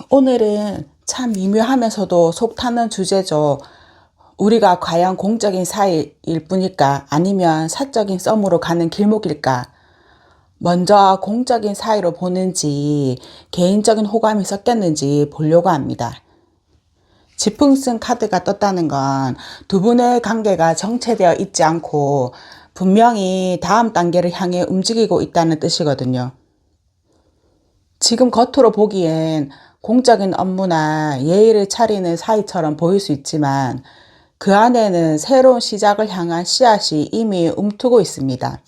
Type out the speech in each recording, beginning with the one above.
오늘은 참 미묘하면서도 속 타는 주제죠. 우리가 과연 공적인 사이일 뿐일까? 아니면 사적인 썸으로 가는 길목일까? 먼저 공적인 사이로 보는지 개인적인 호감이 섞였는지 보려고 합니다. 지풍승 카드가 떴다는 건 두 분의 관계가 정체되어 있지 않고 분명히 다음 단계를 향해 움직이고 있다는 뜻이거든요. 지금 겉으로 보기엔 공적인 업무나 예의를 차리는 사이처럼 보일 수 있지만 그 안에는 새로운 시작을 향한 씨앗이 이미 움트고 있습니다.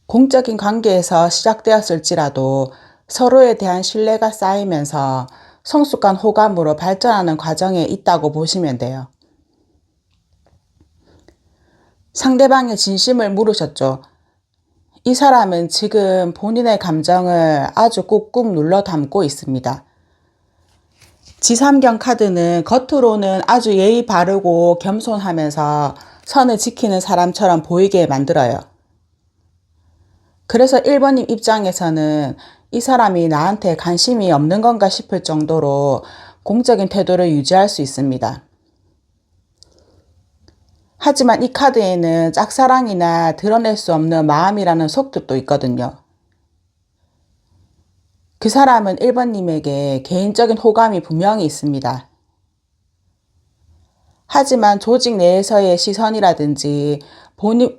공적인 관계에서 시작되었을지라도 서로에 대한 신뢰가 쌓이면서 성숙한 호감으로 발전하는 과정에 있다고 보시면 돼요. 상대방의 진심을 물으셨죠. 이 사람은 지금 본인의 감정을 아주 꾹꾹 눌러 담고 있습니다. 지삼경 카드는 겉으로는 아주 예의 바르고 겸손하면서 선을 지키는 사람처럼 보이게 만들어요. 그래서 1번님 입장에서는 이 사람이 나한테 관심이 없는 건가 싶을 정도로 공적인 태도를 유지할 수 있습니다. 하지만 이 카드에는 짝사랑이나 드러낼 수 없는 마음이라는 속뜻도 있거든요. 그 사람은 1번님에게 개인적인 호감이 분명히 있습니다. 하지만 조직 내에서의 시선이라든지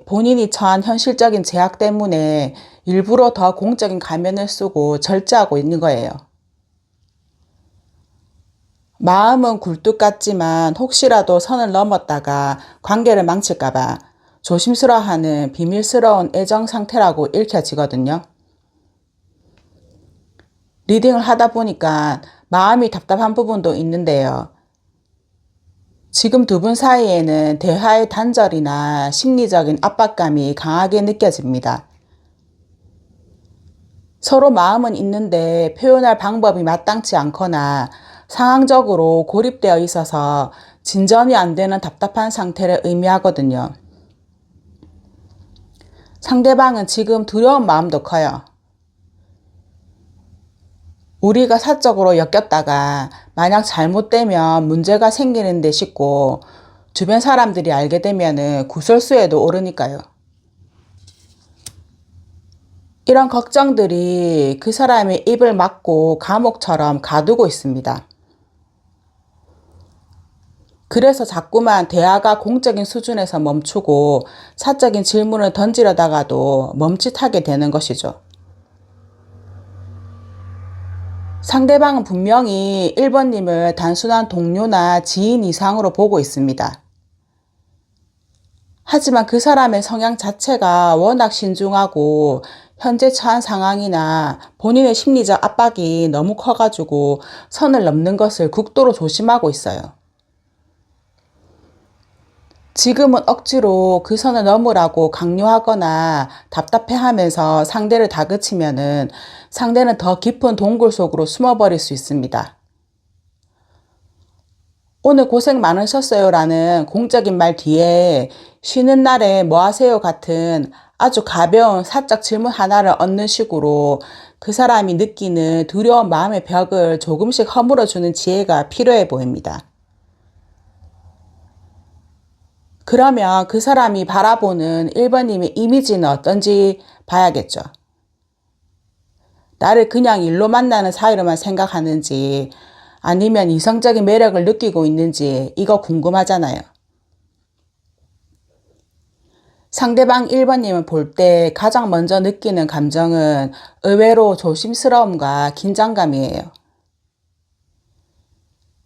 본인이 처한 현실적인 제약 때문에 일부러 더 공적인 가면을 쓰고 절제하고 있는 거예요. 마음은 굴뚝 같지만 혹시라도 선을 넘었다가 관계를 망칠까봐 조심스러워하는 비밀스러운 애정 상태라고 읽혀지거든요. 리딩을 하다 보니까 마음이 답답한 부분도 있는데요. 지금 두 분 사이에는 대화의 단절이나 심리적인 압박감이 강하게 느껴집니다. 서로 마음은 있는데 표현할 방법이 마땅치 않거나 상황적으로 고립되어 있어서 진전이 안 되는 답답한 상태를 의미하거든요. 상대방은 지금 두려운 마음도 커요. 우리가 사적으로 엮였다가 만약 잘못되면 문제가 생기는 데 싶고 주변 사람들이 알게 되면은 구설수에도 오르니까요. 이런 걱정들이 그 사람의 입을 막고 감옥처럼 가두고 있습니다. 그래서 자꾸만 대화가 공적인 수준에서 멈추고 사적인 질문을 던지려다가도 멈칫하게 되는 것이죠. 상대방은 분명히 1번님을 단순한 동료나 지인 이상으로 보고 있습니다. 하지만 그 사람의 성향 자체가 워낙 신중하고 현재 처한 상황이나 본인의 심리적 압박이 너무 커가지고 선을 넘는 것을 극도로 조심하고 있어요. 지금은 억지로 그 선을 넘으라고 강요하거나 답답해하면서 상대를 다그치면은 상대는 더 깊은 동굴 속으로 숨어버릴 수 있습니다. 오늘 고생 많으셨어요 라는 공적인 말 뒤에 쉬는 날에 뭐 하세요 같은 아주 가벼운 사적 질문 하나를 얻는 식으로 그 사람이 느끼는 두려운 마음의 벽을 조금씩 허물어주는 지혜가 필요해 보입니다. 그러면 그 사람이 바라보는 1번님의 이미지는 어떤지 봐야겠죠. 나를 그냥 일로 만나는 사이로만 생각하는지 아니면 이성적인 매력을 느끼고 있는지 이거 궁금하잖아요. 상대방 1번님을 볼 때 가장 먼저 느끼는 감정은 의외로 조심스러움과 긴장감이에요.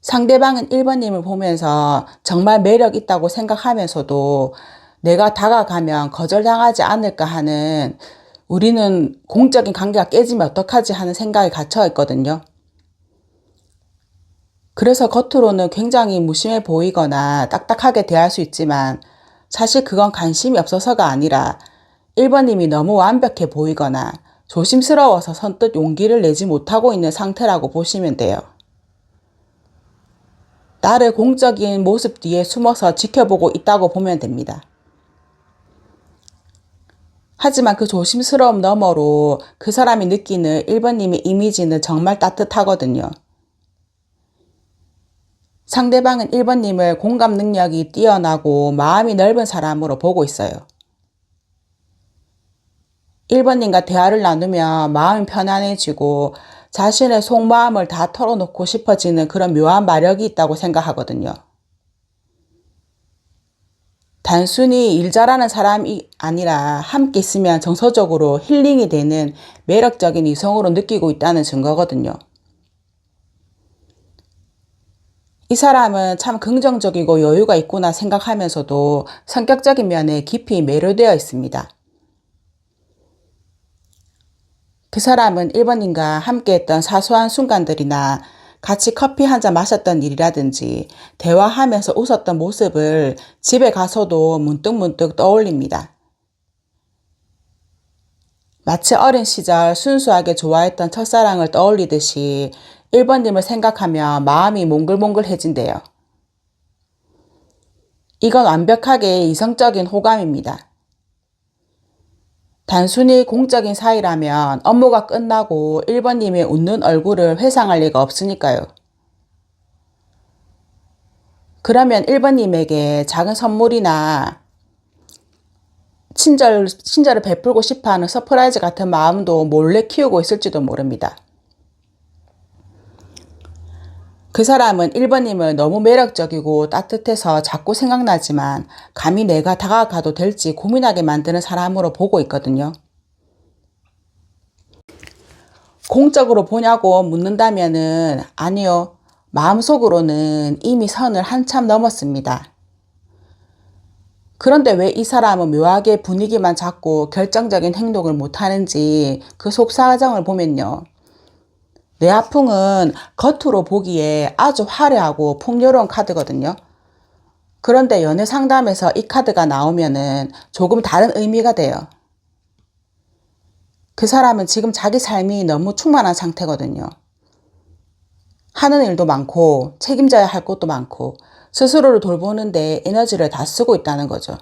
상대방은 1번님을 보면서 정말 매력 있다고 생각하면서도 내가 다가가면 거절당하지 않을까 하는 우리는 공적인 관계가 깨지면 어떡하지 하는 생각이 갇혀 있거든요. 그래서 겉으로는 굉장히 무심해 보이거나 딱딱하게 대할 수 있지만 사실 그건 관심이 없어서가 아니라 1번님이 너무 완벽해 보이거나 조심스러워서 선뜻 용기를 내지 못하고 있는 상태라고 보시면 돼요. 나를 공적인 모습 뒤에 숨어서 지켜보고 있다고 보면 됩니다. 하지만 그 조심스러움 너머로 그 사람이 느끼는 1번님의 이미지는 정말 따뜻하거든요. 상대방은 1번님을 공감 능력이 뛰어나고 마음이 넓은 사람으로 보고 있어요. 1번님과 대화를 나누면 마음이 편안해지고 자신의 속마음을 다 털어놓고 싶어지는 그런 묘한 마력이 있다고 생각하거든요. 단순히 일 잘하는 사람이 아니라 함께 있으면 정서적으로 힐링이 되는 매력적인 이성으로 느끼고 있다는 증거거든요. 이 사람은 참 긍정적이고 여유가 있구나 생각하면서도 성격적인 면에 깊이 매료되어 있습니다. 그 사람은 1번님과 함께했던 사소한 순간들이나 같이 커피 한 잔 마셨던 일이라든지 대화하면서 웃었던 모습을 집에 가서도 문득문득 떠올립니다. 마치 어린 시절 순수하게 좋아했던 첫사랑을 떠올리듯이 1번님을 생각하며 마음이 몽글몽글해진대요. 이건 완벽하게 이성적인 호감입니다. 단순히 공적인 사이라면 업무가 끝나고 1번님의 웃는 얼굴을 회상할 리가 없으니까요. 그러면 1번님에게 작은 선물이나 친절을 베풀고 싶어하는 서프라이즈 같은 마음도 몰래 키우고 있을지도 모릅니다. 그 사람은 1번님을 너무 매력적이고 따뜻해서 자꾸 생각나지만 감히 내가 다가가도 될지 고민하게 만드는 사람으로 보고 있거든요. 공적으로 보냐고 묻는다면은 아니요. 마음속으로는 이미 선을 한참 넘었습니다. 그런데 왜 이 사람은 묘하게 분위기만 잡고 결정적인 행동을 못하는지 그 속사정을 보면요. 내 아풍은 겉으로 보기에 아주 화려하고 풍요로운 카드거든요. 그런데 연애 상담에서 이 카드가 나오면은 조금 다른 의미가 돼요. 그 사람은 지금 자기 삶이 너무 충만한 상태거든요. 하는 일도 많고 책임져야 할 것도 많고 스스로를 돌보는데 에너지를 다 쓰고 있다는 거죠.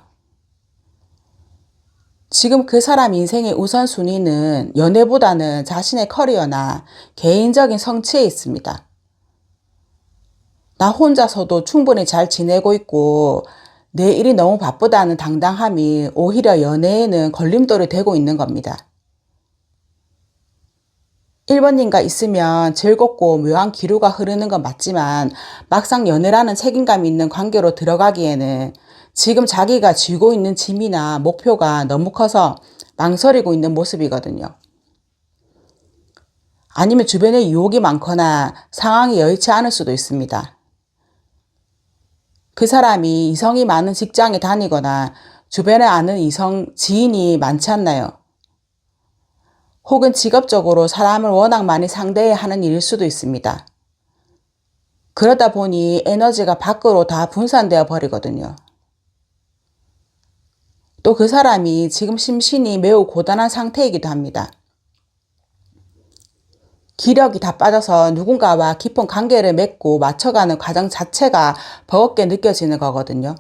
지금 그 사람 인생의 우선순위는 연애보다는 자신의 커리어나 개인적인 성취에 있습니다. 나 혼자서도 충분히 잘 지내고 있고 내 일이 너무 바쁘다는 당당함이 오히려 연애에는 걸림돌이 되고 있는 겁니다. 1번님과 있으면 즐겁고 묘한 기류가 흐르는 건 맞지만 막상 연애라는 책임감 있는 관계로 들어가기에는 지금 자기가 쥐고 있는 짐이나 목표가 너무 커서 망설이고 있는 모습이거든요. 아니면 주변에 유혹이 많거나 상황이 여의치 않을 수도 있습니다. 그 사람이 이성이 많은 직장에 다니거나 주변에 아는 이성 지인이 많지 않나요? 혹은 직업적으로 사람을 워낙 많이 상대해야 하는 일일 수도 있습니다. 그러다 보니 에너지가 밖으로 다 분산되어 버리거든요. 또 그 사람이 지금 심신이 매우 고단한 상태이기도 합니다. 기력이 다 빠져서 누군가와 깊은 관계를 맺고 맞춰가는 과정 자체가 버겁게 느껴지는 거거든요.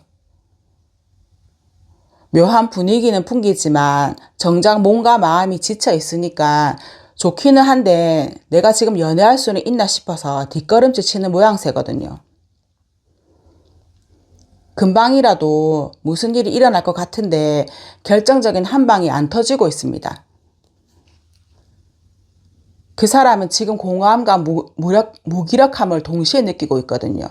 묘한 분위기는 풍기지만 정작 몸과 마음이 지쳐 있으니까 좋기는 한데 내가 지금 연애할 수는 있나 싶어서 뒷걸음질 치는 모양새거든요. 금방이라도 무슨 일이 일어날 것 같은데 결정적인 한 방이 안 터지고 있습니다. 그 사람은 지금 공허함과 무기력함을 동시에 느끼고 있거든요.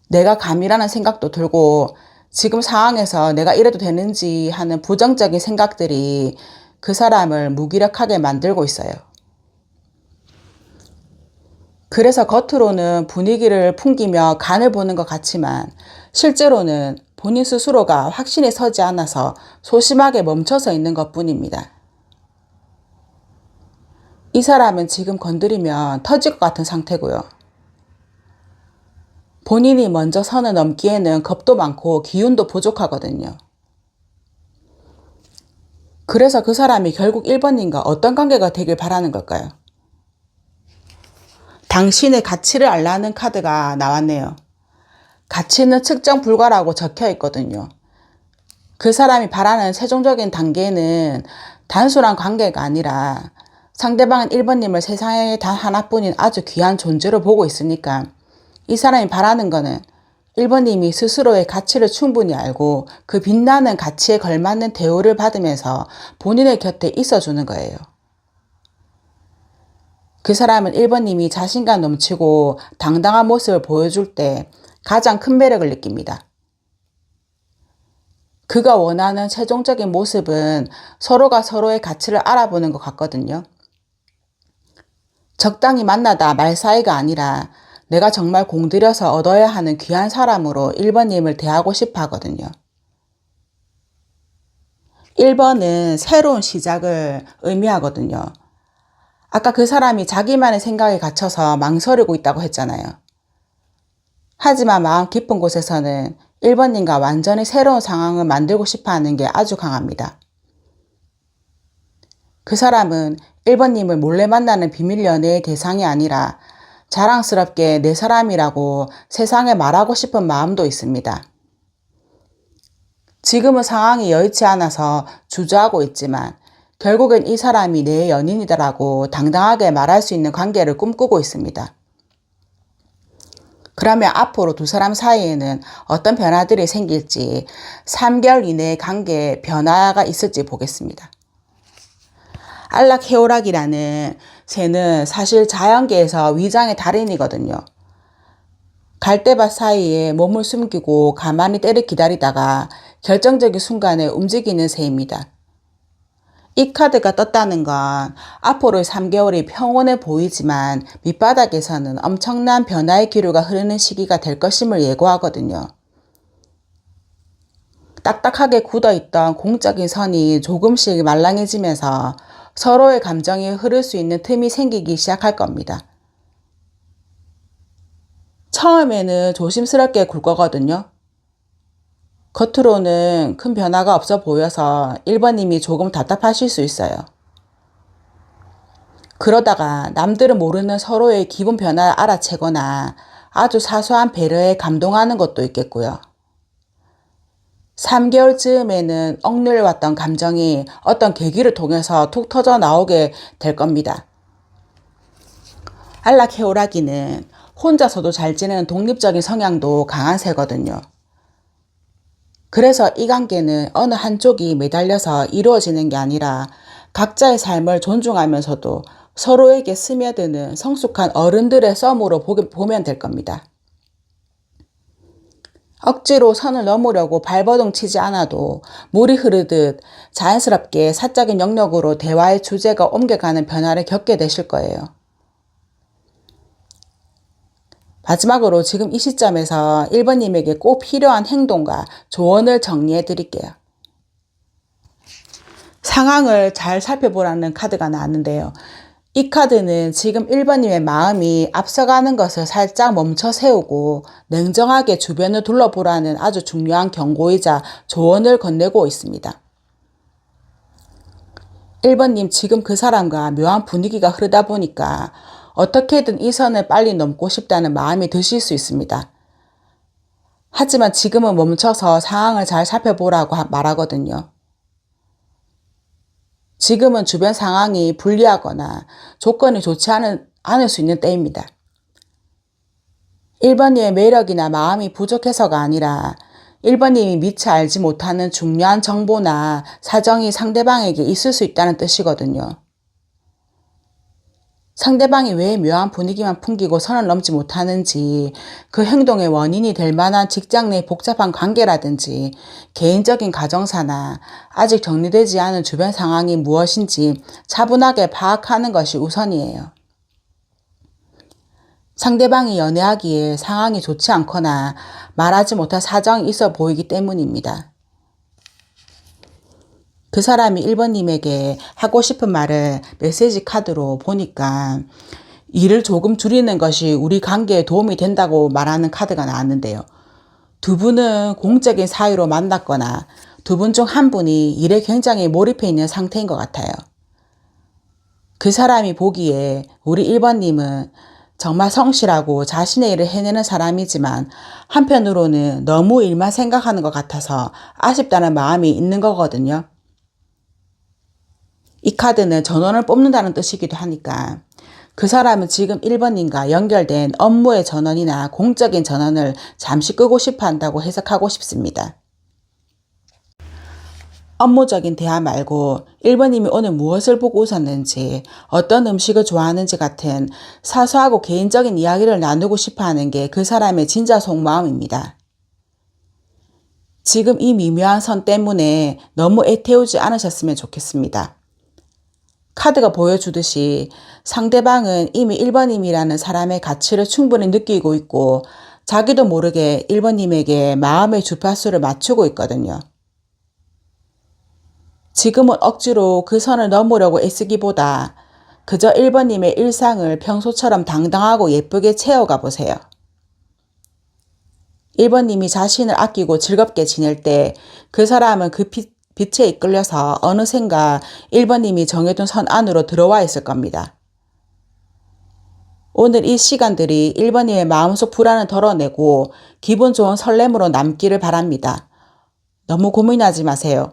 내가 감이라는 생각도 들고 지금 상황에서 내가 이래도 되는지 하는 부정적인 생각들이 그 사람을 무기력하게 만들고 있어요. 그래서 겉으로는 분위기를 풍기며 간을 보는 것 같지만 실제로는 본인 스스로가 확신이 서지 않아서 소심하게 멈춰서 있는 것 뿐입니다. 이 사람은 지금 건드리면 터질 것 같은 상태고요. 본인이 먼저 선을 넘기에는 겁도 많고 기운도 부족하거든요. 그래서 그 사람이 결국 1번님과 어떤 관계가 되길 바라는 걸까요? 당신의 가치를 알라는 카드가 나왔네요. 가치는 측정 불가라고 적혀 있거든요. 그 사람이 바라는 최종적인 단계는 단순한 관계가 아니라 상대방은 1번님을 세상에 단 하나뿐인 아주 귀한 존재로 보고 있으니까 이 사람이 바라는 거는 1번님이 스스로의 가치를 충분히 알고 그 빛나는 가치에 걸맞는 대우를 받으면서 본인의 곁에 있어주는 거예요. 그 사람은 1번님이 자신감 넘치고 당당한 모습을 보여줄 때 가장 큰 매력을 느낍니다. 그가 원하는 최종적인 모습은 서로가 서로의 가치를 알아보는 것 같거든요. 적당히 만나다 말 사이가 아니라 내가 정말 공들여서 얻어야 하는 귀한 사람으로 1번님을 대하고 싶어 하거든요. 1번은 새로운 시작을 의미하거든요. 아까 그 사람이 자기만의 생각에 갇혀서 망설이고 있다고 했잖아요. 하지만 마음 깊은 곳에서는 1번님과 완전히 새로운 상황을 만들고 싶어 하는 게 아주 강합니다. 그 사람은 1번님을 몰래 만나는 비밀 연애의 대상이 아니라 자랑스럽게 내 사람이라고 세상에 말하고 싶은 마음도 있습니다. 지금은 상황이 여의치 않아서 주저하고 있지만 결국엔 이 사람이 내 연인이다라고 당당하게 말할 수 있는 관계를 꿈꾸고 있습니다. 그러면 앞으로 두 사람 사이에는 어떤 변화들이 생길지 3개월 이내의 관계에 변화가 있을지 보겠습니다. 알락해오락이라는 새는 사실 자연계에서 위장의 달인이거든요. 갈대밭 사이에 몸을 숨기고 가만히 때를 기다리다가 결정적인 순간에 움직이는 새입니다. 이 카드가 떴다는 건 앞으로의 3개월이 평온해 보이지만 밑바닥에서는 엄청난 변화의 기류가 흐르는 시기가 될 것임을 예고하거든요. 딱딱하게 굳어있던 공적인 선이 조금씩 말랑해지면서 서로의 감정이 흐를 수 있는 틈이 생기기 시작할 겁니다. 처음에는 조심스럽게 굴 거거든요. 겉으로는 큰 변화가 없어 보여서 1번님이 조금 답답하실 수 있어요. 그러다가 남들은 모르는 서로의 기분 변화를 알아채거나 아주 사소한 배려에 감동하는 것도 있겠고요. 3개월 즈음에는 억눌려왔던 감정이 어떤 계기를 통해서 툭 터져 나오게 될 겁니다. 알락해오라기는 혼자서도 잘 지내는 독립적인 성향도 강한 새거든요. 그래서 이 관계는 어느 한쪽이 매달려서 이루어지는 게 아니라 각자의 삶을 존중하면서도 서로에게 스며드는 성숙한 어른들의 썸으로 보면 될 겁니다. 억지로 선을 넘으려고 발버둥 치지 않아도 물이 흐르듯 자연스럽게 사적인 영역으로 대화의 주제가 옮겨가는 변화를 겪게 되실 거예요. 마지막으로 지금 이 시점에서 1번님에게 꼭 필요한 행동과 조언을 정리해 드릴게요. 상황을 잘 살펴보라는 카드가 나왔는데요. 이 카드는 지금 1번님의 마음이 앞서가는 것을 살짝 멈춰 세우고 냉정하게 주변을 둘러보라는 아주 중요한 경고이자 조언을 건네고 있습니다. 1번님 지금 그 사람과 묘한 분위기가 흐르다 보니까 어떻게든 이 선을 빨리 넘고 싶다는 마음이 드실 수 있습니다. 하지만 지금은 멈춰서 상황을 잘 살펴보라고 말하거든요. 지금은 주변 상황이 불리하거나 조건이 좋지 않을 수 있는 때입니다. 1번님의 매력이나 마음이 부족해서가 아니라 1번님이 미처 알지 못하는 중요한 정보나 사정이 상대방에게 있을 수 있다는 뜻이거든요. 상대방이 왜 묘한 분위기만 풍기고 선을 넘지 못하는지, 그 행동의 원인이 될 만한 직장 내 복잡한 관계라든지 개인적인 가정사나 아직 정리되지 않은 주변 상황이 무엇인지 차분하게 파악하는 것이 우선이에요. 상대방이 연애하기에 상황이 좋지 않거나 말하지 못할 사정이 있어 보이기 때문입니다. 그 사람이 1번님에게 하고 싶은 말을 메시지 카드로 보니까 일을 조금 줄이는 것이 우리 관계에 도움이 된다고 말하는 카드가 나왔는데요. 두 분은 공적인 사유로 만났거나 두 분 중 한 분이 일에 굉장히 몰입해 있는 상태인 것 같아요. 그 사람이 보기에 우리 1번님은 정말 성실하고 자신의 일을 해내는 사람이지만 한편으로는 너무 일만 생각하는 것 같아서 아쉽다는 마음이 있는 거거든요. 이 카드는 전원을 뽑는다는 뜻이기도 하니까 그 사람은 지금 1번님과 연결된 업무의 전원이나 공적인 전원을 잠시 끄고 싶어 한다고 해석하고 싶습니다. 업무적인 대화 말고 1번님이 오늘 무엇을 보고 웃었는지, 어떤 음식을 좋아하는지 같은 사소하고 개인적인 이야기를 나누고 싶어 하는 게 그 사람의 진짜 속마음입니다. 지금 이 미묘한 선 때문에 너무 애태우지 않으셨으면 좋겠습니다. 카드가 보여주듯이 상대방은 이미 1번님이라는 사람의 가치를 충분히 느끼고 있고 자기도 모르게 1번님에게 마음의 주파수를 맞추고 있거든요. 지금은 억지로 그 선을 넘으려고 애쓰기보다 그저 1번님의 일상을 평소처럼 당당하고 예쁘게 채워가 보세요. 1번님이 자신을 아끼고 즐겁게 지낼 때 그 사람은 그 빛에 이끌려서 어느샌가 1번님이 정해둔 선 안으로 들어와 있을 겁니다. 오늘 이 시간들이 1번님의 마음속 불안을 덜어내고 기분 좋은 설렘으로 남기를 바랍니다. 너무 고민하지 마세요.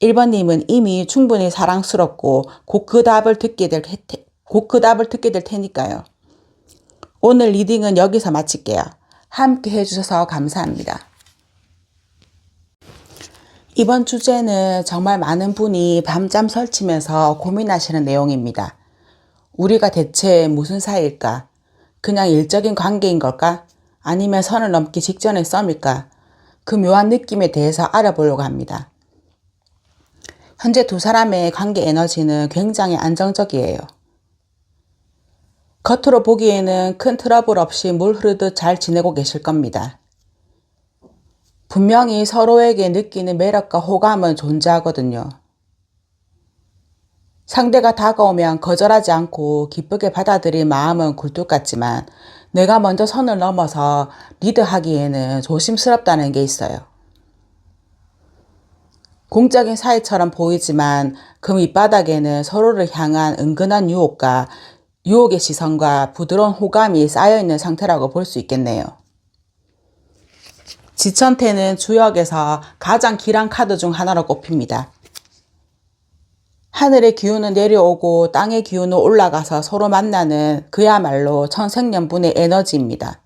1번님은 이미 충분히 사랑스럽고 곧 그 답을 듣게 될 테니까요. 오늘 리딩은 여기서 마칠게요. 함께 해주셔서 감사합니다. 이번 주제는 정말 많은 분이 밤잠 설치면서 고민하시는 내용입니다. 우리가 대체 무슨 사이일까? 그냥 일적인 관계인 걸까? 아니면 선을 넘기 직전의 썸일까? 그 묘한 느낌에 대해서 알아보려고 합니다. 현재 두 사람의 관계 에너지는 굉장히 안정적이에요. 겉으로 보기에는 큰 트러블 없이 물 흐르듯 잘 지내고 계실 겁니다. 분명히 서로에게 느끼는 매력과 호감은 존재하거든요. 상대가 다가오면 거절하지 않고 기쁘게 받아들일 마음은 굴뚝 같지만 내가 먼저 선을 넘어서 리드하기에는 조심스럽다는 게 있어요. 공적인 사이처럼 보이지만 그 밑바닥에는 서로를 향한 은근한 유혹의 시선과 부드러운 호감이 쌓여있는 상태라고 볼 수 있겠네요. 지천태는 주역에서 가장 길한 카드 중 하나로 꼽힙니다. 하늘의 기운은 내려오고 땅의 기운은 올라가서 서로 만나는 그야말로 천생연분의 에너지입니다.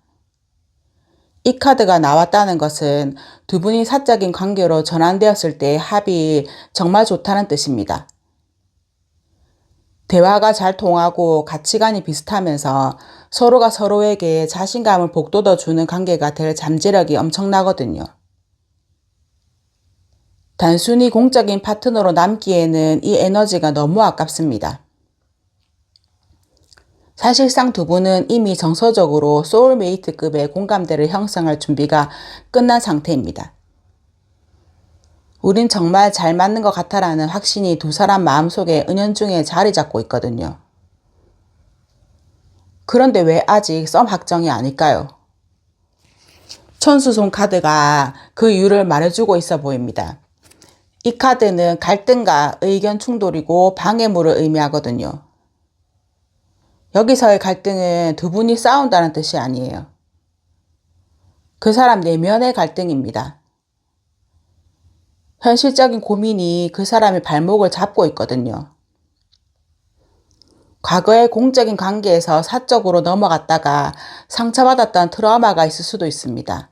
이 카드가 나왔다는 것은 두 분이 사적인 관계로 전환되었을 때의 합이 정말 좋다는 뜻입니다. 대화가 잘 통하고 가치관이 비슷하면서 서로가 서로에게 자신감을 북돋워주는 관계가 될 잠재력이 엄청나거든요. 단순히 공적인 파트너로 남기에는 이 에너지가 너무 아깝습니다. 사실상 두 분은 이미 정서적으로 소울메이트급의 공감대를 형성할 준비가 끝난 상태입니다. 우린 정말 잘 맞는 것 같아라는 확신이 두 사람 마음속에 은연중에 자리 잡고 있거든요. 그런데 왜 아직 썸 확정이 아닐까요? 천수손 카드가 그 이유를 말해주고 있어 보입니다. 이 카드는 갈등과 의견 충돌이고 방해물을 의미하거든요. 여기서의 갈등은 두 분이 싸운다는 뜻이 아니에요. 그 사람 내면의 갈등입니다. 현실적인 고민이 그 사람의 발목을 잡고 있거든요. 과거의 공적인 관계에서 사적으로 넘어갔다가 상처받았던 트라우마가 있을 수도 있습니다.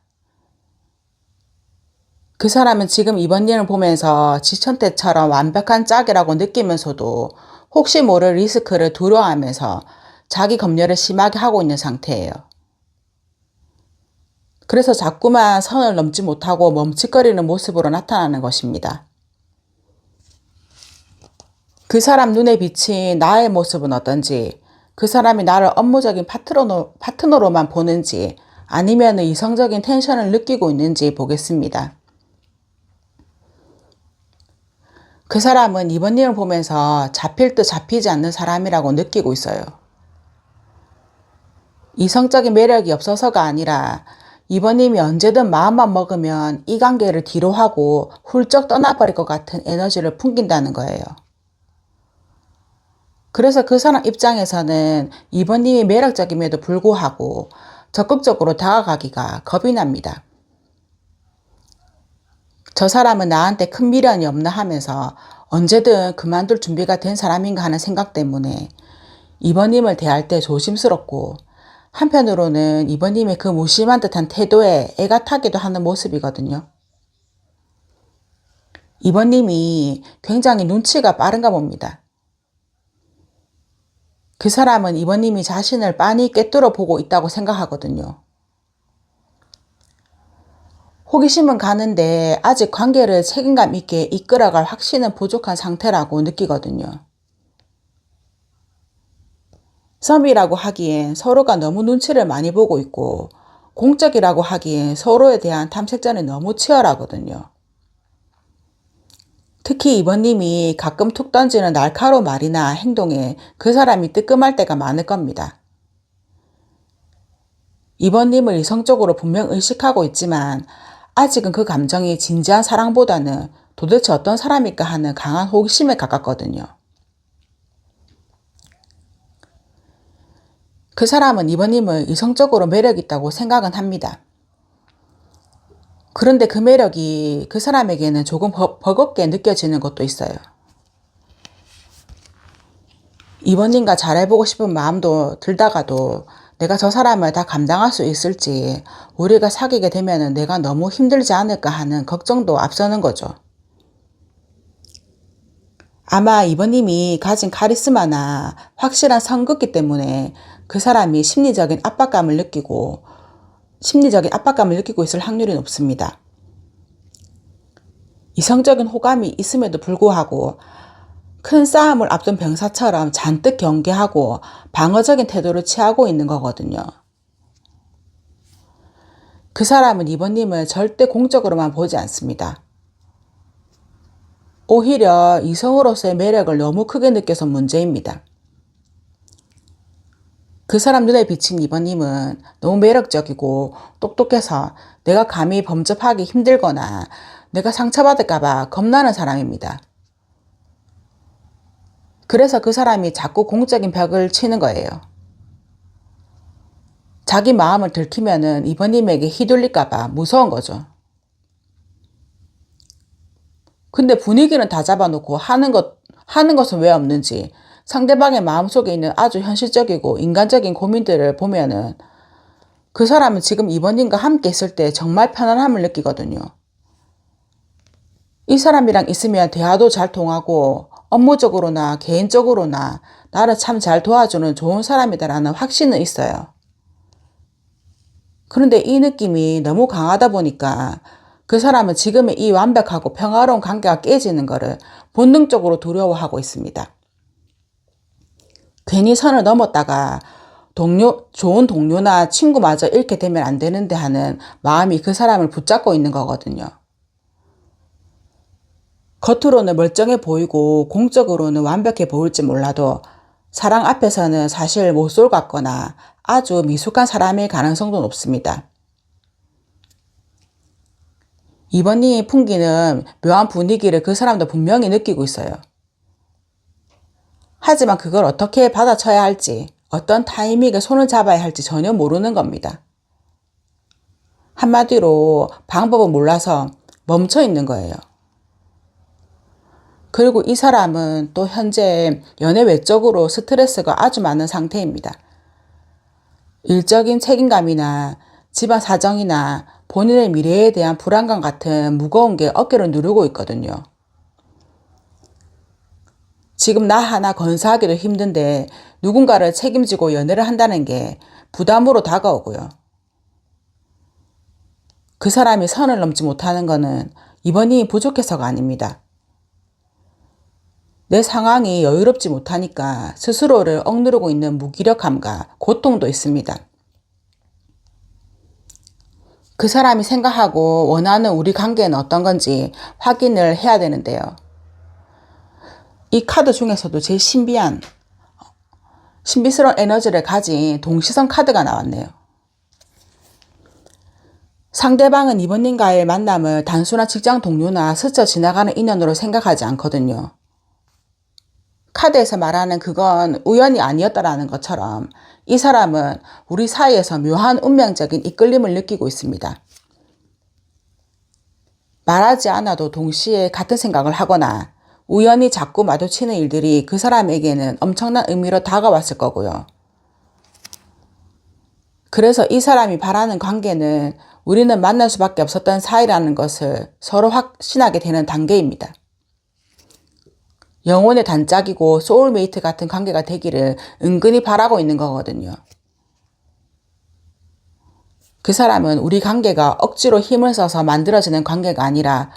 그 사람은 지금 이번 일을 보면서 지천태처럼 완벽한 짝이라고 느끼면서도 혹시 모를 리스크를 두려워하면서 자기 검열을 심하게 하고 있는 상태예요. 그래서 자꾸만 선을 넘지 못하고 멈칫거리는 모습으로 나타나는 것입니다. 그 사람 눈에 비친 나의 모습은 어떤지, 그 사람이 나를 업무적인 파트너로만 보는지 아니면 이성적인 텐션을 느끼고 있는지 보겠습니다. 그 사람은 이번 일을 보면서 잡힐 듯 잡히지 않는 사람이라고 느끼고 있어요. 이성적인 매력이 없어서가 아니라 이번님이 언제든 마음만 먹으면 이 관계를 뒤로 하고 훌쩍 떠나버릴 것 같은 에너지를 풍긴다는 거예요. 그래서 그 사람 입장에서는 이번님이 매력적임에도 불구하고 적극적으로 다가가기가 겁이 납니다. 저 사람은 나한테 큰 미련이 없나 하면서 언제든 그만둘 준비가 된 사람인가 하는 생각 때문에 이번님을 대할 때 조심스럽고 한편으로는 이번님의 그 무심한 듯한 태도에 애가 타기도 하는 모습이거든요. 이번님이 굉장히 눈치가 빠른가 봅니다. 그 사람은 이번님이 자신을 빤히 꿰뚫어 보고 있다고 생각하거든요. 호기심은 가는데 아직 관계를 책임감 있게 이끌어갈 확신은 부족한 상태라고 느끼거든요. 썸이라고 하기엔 서로가 너무 눈치를 많이 보고 있고 공적이라고 하기엔 서로에 대한 탐색전이 너무 치열하거든요. 특히 이번님이 가끔 툭 던지는 날카로운 말이나 행동에 그 사람이 뜨끔할 때가 많을 겁니다. 이번님을 이성적으로 분명 의식하고 있지만 아직은 그 감정이 진지한 사랑보다는 도대체 어떤 사람일까 하는 강한 호기심에 가깝거든요. 그 사람은 이번님을 이성적으로 매력 있다고 생각은 합니다. 그런데 그 매력이 그 사람에게는 조금 버겁게 느껴지는 것도 있어요. 이번님과 잘해보고 싶은 마음도 들다가도 내가 저 사람을 다 감당할 수 있을지, 우리가 사귀게 되면 내가 너무 힘들지 않을까 하는 걱정도 앞서는 거죠. 아마 이번님이 가진 카리스마나 확실한 성급기 때문에 그 사람이 심리적인 압박감을 느끼고 있을 확률이 높습니다. 이성적인 호감이 있음에도 불구하고 큰 싸움을 앞둔 병사처럼 잔뜩 경계하고 방어적인 태도를 취하고 있는 거거든요. 그 사람은 이번님을 절대 공적으로만 보지 않습니다. 오히려 이성으로서의 매력을 너무 크게 느껴서 문제입니다. 그 사람 눈에 비친 이번님은 너무 매력적이고 똑똑해서 내가 감히 범접하기 힘들거나 내가 상처받을까봐 겁나는 사람입니다. 그래서 그 사람이 자꾸 공적인 벽을 치는 거예요. 자기 마음을 들키면은 이번님에게 휘둘릴까봐 무서운 거죠. 근데 분위기는 다 잡아놓고 하는 것은 왜 없는지 상대방의 마음속에 있는 아주 현실적이고 인간적인 고민들을 보면은 그 사람은 지금 이번님과 함께 있을 때 정말 편안함을 느끼거든요. 이 사람이랑 있으면 대화도 잘 통하고 업무적으로나 개인적으로나 나를 참 잘 도와주는 좋은 사람이다라는 확신은 있어요. 그런데 이 느낌이 너무 강하다 보니까 그 사람은 지금의 이 완벽하고 평화로운 관계가 깨지는 것을 본능적으로 두려워하고 있습니다. 괜히 선을 넘었다가 좋은 동료나 친구마저 잃게 되면 안 되는데 하는 마음이 그 사람을 붙잡고 있는 거거든요. 겉으로는 멀쩡해 보이고 공적으로는 완벽해 보일지 몰라도 사랑 앞에서는 사실 못쏠 같거나 아주 미숙한 사람일 가능성도 높습니다. 이번이 풍기는 묘한 분위기를 그 사람도 분명히 느끼고 있어요. 하지만 그걸 어떻게 받아쳐야 할지, 어떤 타이밍에 손을 잡아야 할지 전혀 모르는 겁니다. 한마디로 방법은 몰라서 멈춰 있는 거예요. 그리고 이 사람은 또 현재 연애 외적으로 스트레스가 아주 많은 상태입니다. 일적인 책임감이나 집안 사정이나 본인의 미래에 대한 불안감 같은 무거운 게 어깨를 누르고 있거든요. 지금 나 하나 건사하기도 힘든데 누군가를 책임지고 연애를 한다는 게 부담으로 다가오고요. 그 사람이 선을 넘지 못하는 것은 이번이 부족해서가 아닙니다. 내 상황이 여유롭지 못하니까 스스로를 억누르고 있는 무기력함과 고통도 있습니다. 그 사람이 생각하고 원하는 우리 관계는 어떤 건지 확인을 해야 되는데요. 이 카드 중에서도 제일 신비스러운 에너지를 가진 동시선 카드가 나왔네요. 상대방은 이번님과의 만남을 단순한 직장 동료나 스쳐 지나가는 인연으로 생각하지 않거든요. 카드에서 말하는 그건 우연이 아니었다라는 것처럼 이 사람은 우리 사이에서 묘한 운명적인 이끌림을 느끼고 있습니다. 말하지 않아도 동시에 같은 생각을 하거나 우연히 자꾸 마주치는 일들이 그 사람에게는 엄청난 의미로 다가왔을 거고요. 그래서 이 사람이 바라는 관계는 우리는 만날 수밖에 없었던 사이라는 것을 서로 확신하게 되는 단계입니다. 영혼의 단짝이고 소울메이트 같은 관계가 되기를 은근히 바라고 있는 거거든요. 그 사람은 우리 관계가 억지로 힘을 써서 만들어지는 관계가 아니라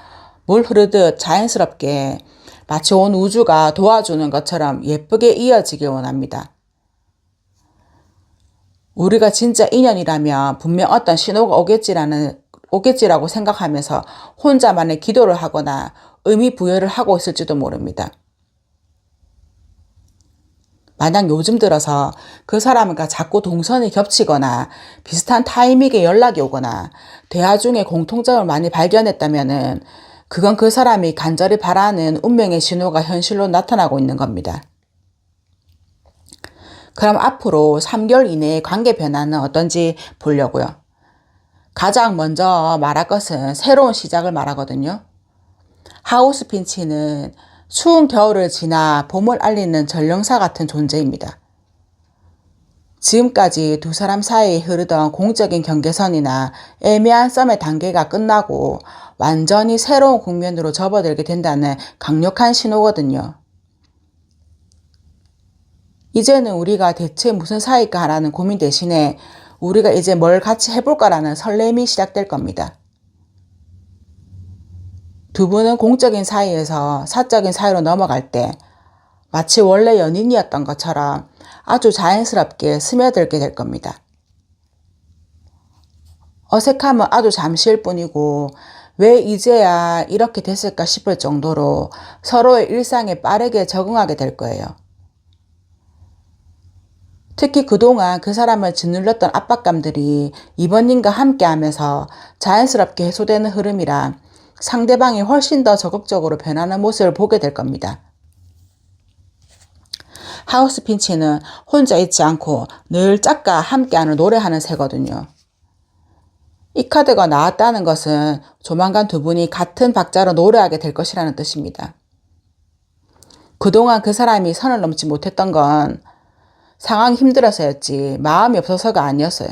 물 흐르듯 자연스럽게 마치 온 우주가 도와주는 것처럼 예쁘게 이어지길 원합니다. 우리가 진짜 인연이라면 분명 어떤 신호가 오겠지라고 생각하면서 혼자만의 기도를 하거나 의미 부여를 하고 있을지도 모릅니다. 만약 요즘 들어서 그 사람과 자꾸 동선이 겹치거나 비슷한 타이밍에 연락이 오거나 대화 중에 공통점을 많이 발견했다면은 그건 그 사람이 간절히 바라는 운명의 신호가 현실로 나타나고 있는 겁니다. 그럼 앞으로 3개월 이내의 관계 변화는 어떤지 보려고요. 가장 먼저 말할 것은 새로운 시작을 말하거든요. 하우스 핀치는 추운 겨울을 지나 봄을 알리는 전령사 같은 존재입니다. 지금까지 두 사람 사이에 흐르던 공적인 경계선이나 애매한 썸의 단계가 끝나고 완전히 새로운 국면으로 접어들게 된다는 강력한 신호거든요. 이제는 우리가 대체 무슨 사이일까라는 고민 대신에 우리가 이제 뭘 같이 해볼까라는 설렘이 시작될 겁니다. 두 분은 공적인 사이에서 사적인 사이로 넘어갈 때 마치 원래 연인이었던 것처럼 아주 자연스럽게 스며들게 될 겁니다. 어색함은 아주 잠시일 뿐이고 왜 이제야 이렇게 됐을까 싶을 정도로 서로의 일상에 빠르게 적응하게 될 거예요. 특히 그동안 그 사람을 짓눌렀던 압박감들이 이번님과 함께하면서 자연스럽게 해소되는 흐름이라 상대방이 훨씬 더 적극적으로 변하는 모습을 보게 될 겁니다. 하우스 핀치는 혼자 있지 않고 늘 짝과 함께하는 노래하는 새거든요. 이 카드가 나왔다는 것은 조만간 두 분이 같은 박자로 노래하게 될 것이라는 뜻입니다. 그동안 그 사람이 선을 넘지 못했던 건 상황이 힘들어서였지 마음이 없어서가 아니었어요.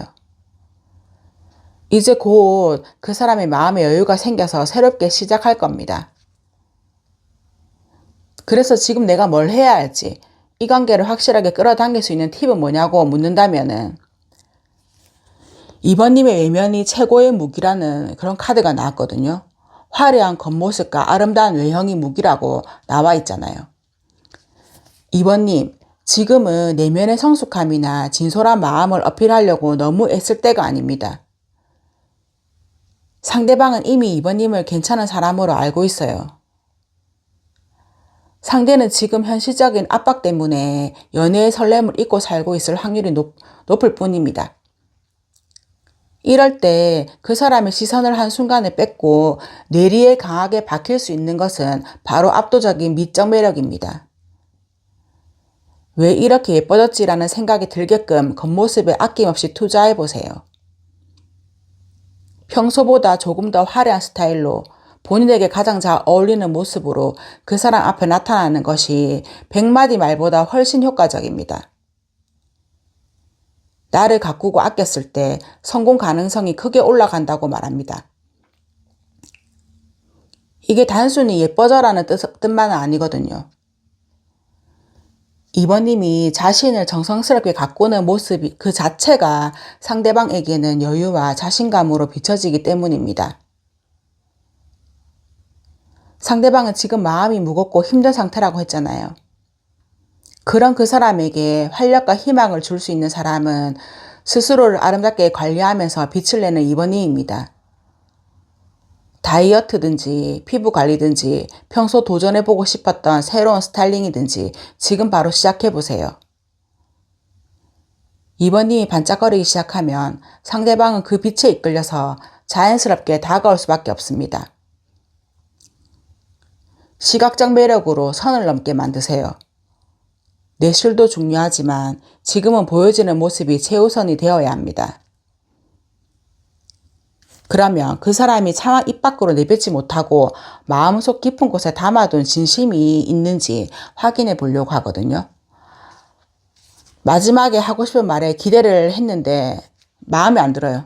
이제 곧 그 사람의 마음에 여유가 생겨서 새롭게 시작할 겁니다. 그래서 지금 내가 뭘 해야 할지, 이 관계를 확실하게 끌어당길 수 있는 팁은 뭐냐고 묻는다면은 이번님의 외면이 최고의 무기라는 그런 카드가 나왔거든요. 화려한 겉모습과 아름다운 외형이 무기라고 나와 있잖아요. 이번님, 지금은 내면의 성숙함이나 진솔한 마음을 어필하려고 너무 애쓸 때가 아닙니다. 상대방은 이미 이번님을 괜찮은 사람으로 알고 있어요. 상대는 지금 현실적인 압박 때문에 연애의 설렘을 잊고 살고 있을 확률이 높을 뿐입니다. 이럴 때 그 사람의 시선을 한순간에 뺏고 뇌리에 강하게 박힐 수 있는 것은 바로 압도적인 미적 매력입니다. 왜 이렇게 예뻐졌지라는 생각이 들게끔 겉모습에 아낌없이 투자해보세요. 평소보다 조금 더 화려한 스타일로 본인에게 가장 잘 어울리는 모습으로 그 사람 앞에 나타나는 것이 100마디 말보다 훨씬 효과적입니다. 나를 가꾸고 아꼈을 때 성공 가능성이 크게 올라간다고 말합니다. 이게 단순히 예뻐져라는 뜻만은 아니거든요. 이번님이 자신을 정성스럽게 가꾸는 모습이 그 자체가 상대방에게는 여유와 자신감으로 비춰지기 때문입니다. 상대방은 지금 마음이 무겁고 힘든 상태라고 했잖아요. 그런 그 사람에게 활력과 희망을 줄 수 있는 사람은 스스로를 아름답게 관리하면서 빛을 내는 이번님입니다. 다이어트든지 피부 관리든지 평소 도전해보고 싶었던 새로운 스타일링이든지 지금 바로 시작해보세요. 이번님이 반짝거리기 시작하면 상대방은 그 빛에 이끌려서 자연스럽게 다가올 수밖에 없습니다. 시각적 매력으로 선을 넘게 만드세요. 내실도 중요하지만 지금은 보여지는 모습이 최우선이 되어야 합니다. 그러면 그 사람이 차마 입 밖으로 내뱉지 못하고 마음속 깊은 곳에 담아둔 진심이 있는지 확인해 보려고 하거든요. 마지막에 하고 싶은 말에 기대를 했는데 마음에 안 들어요.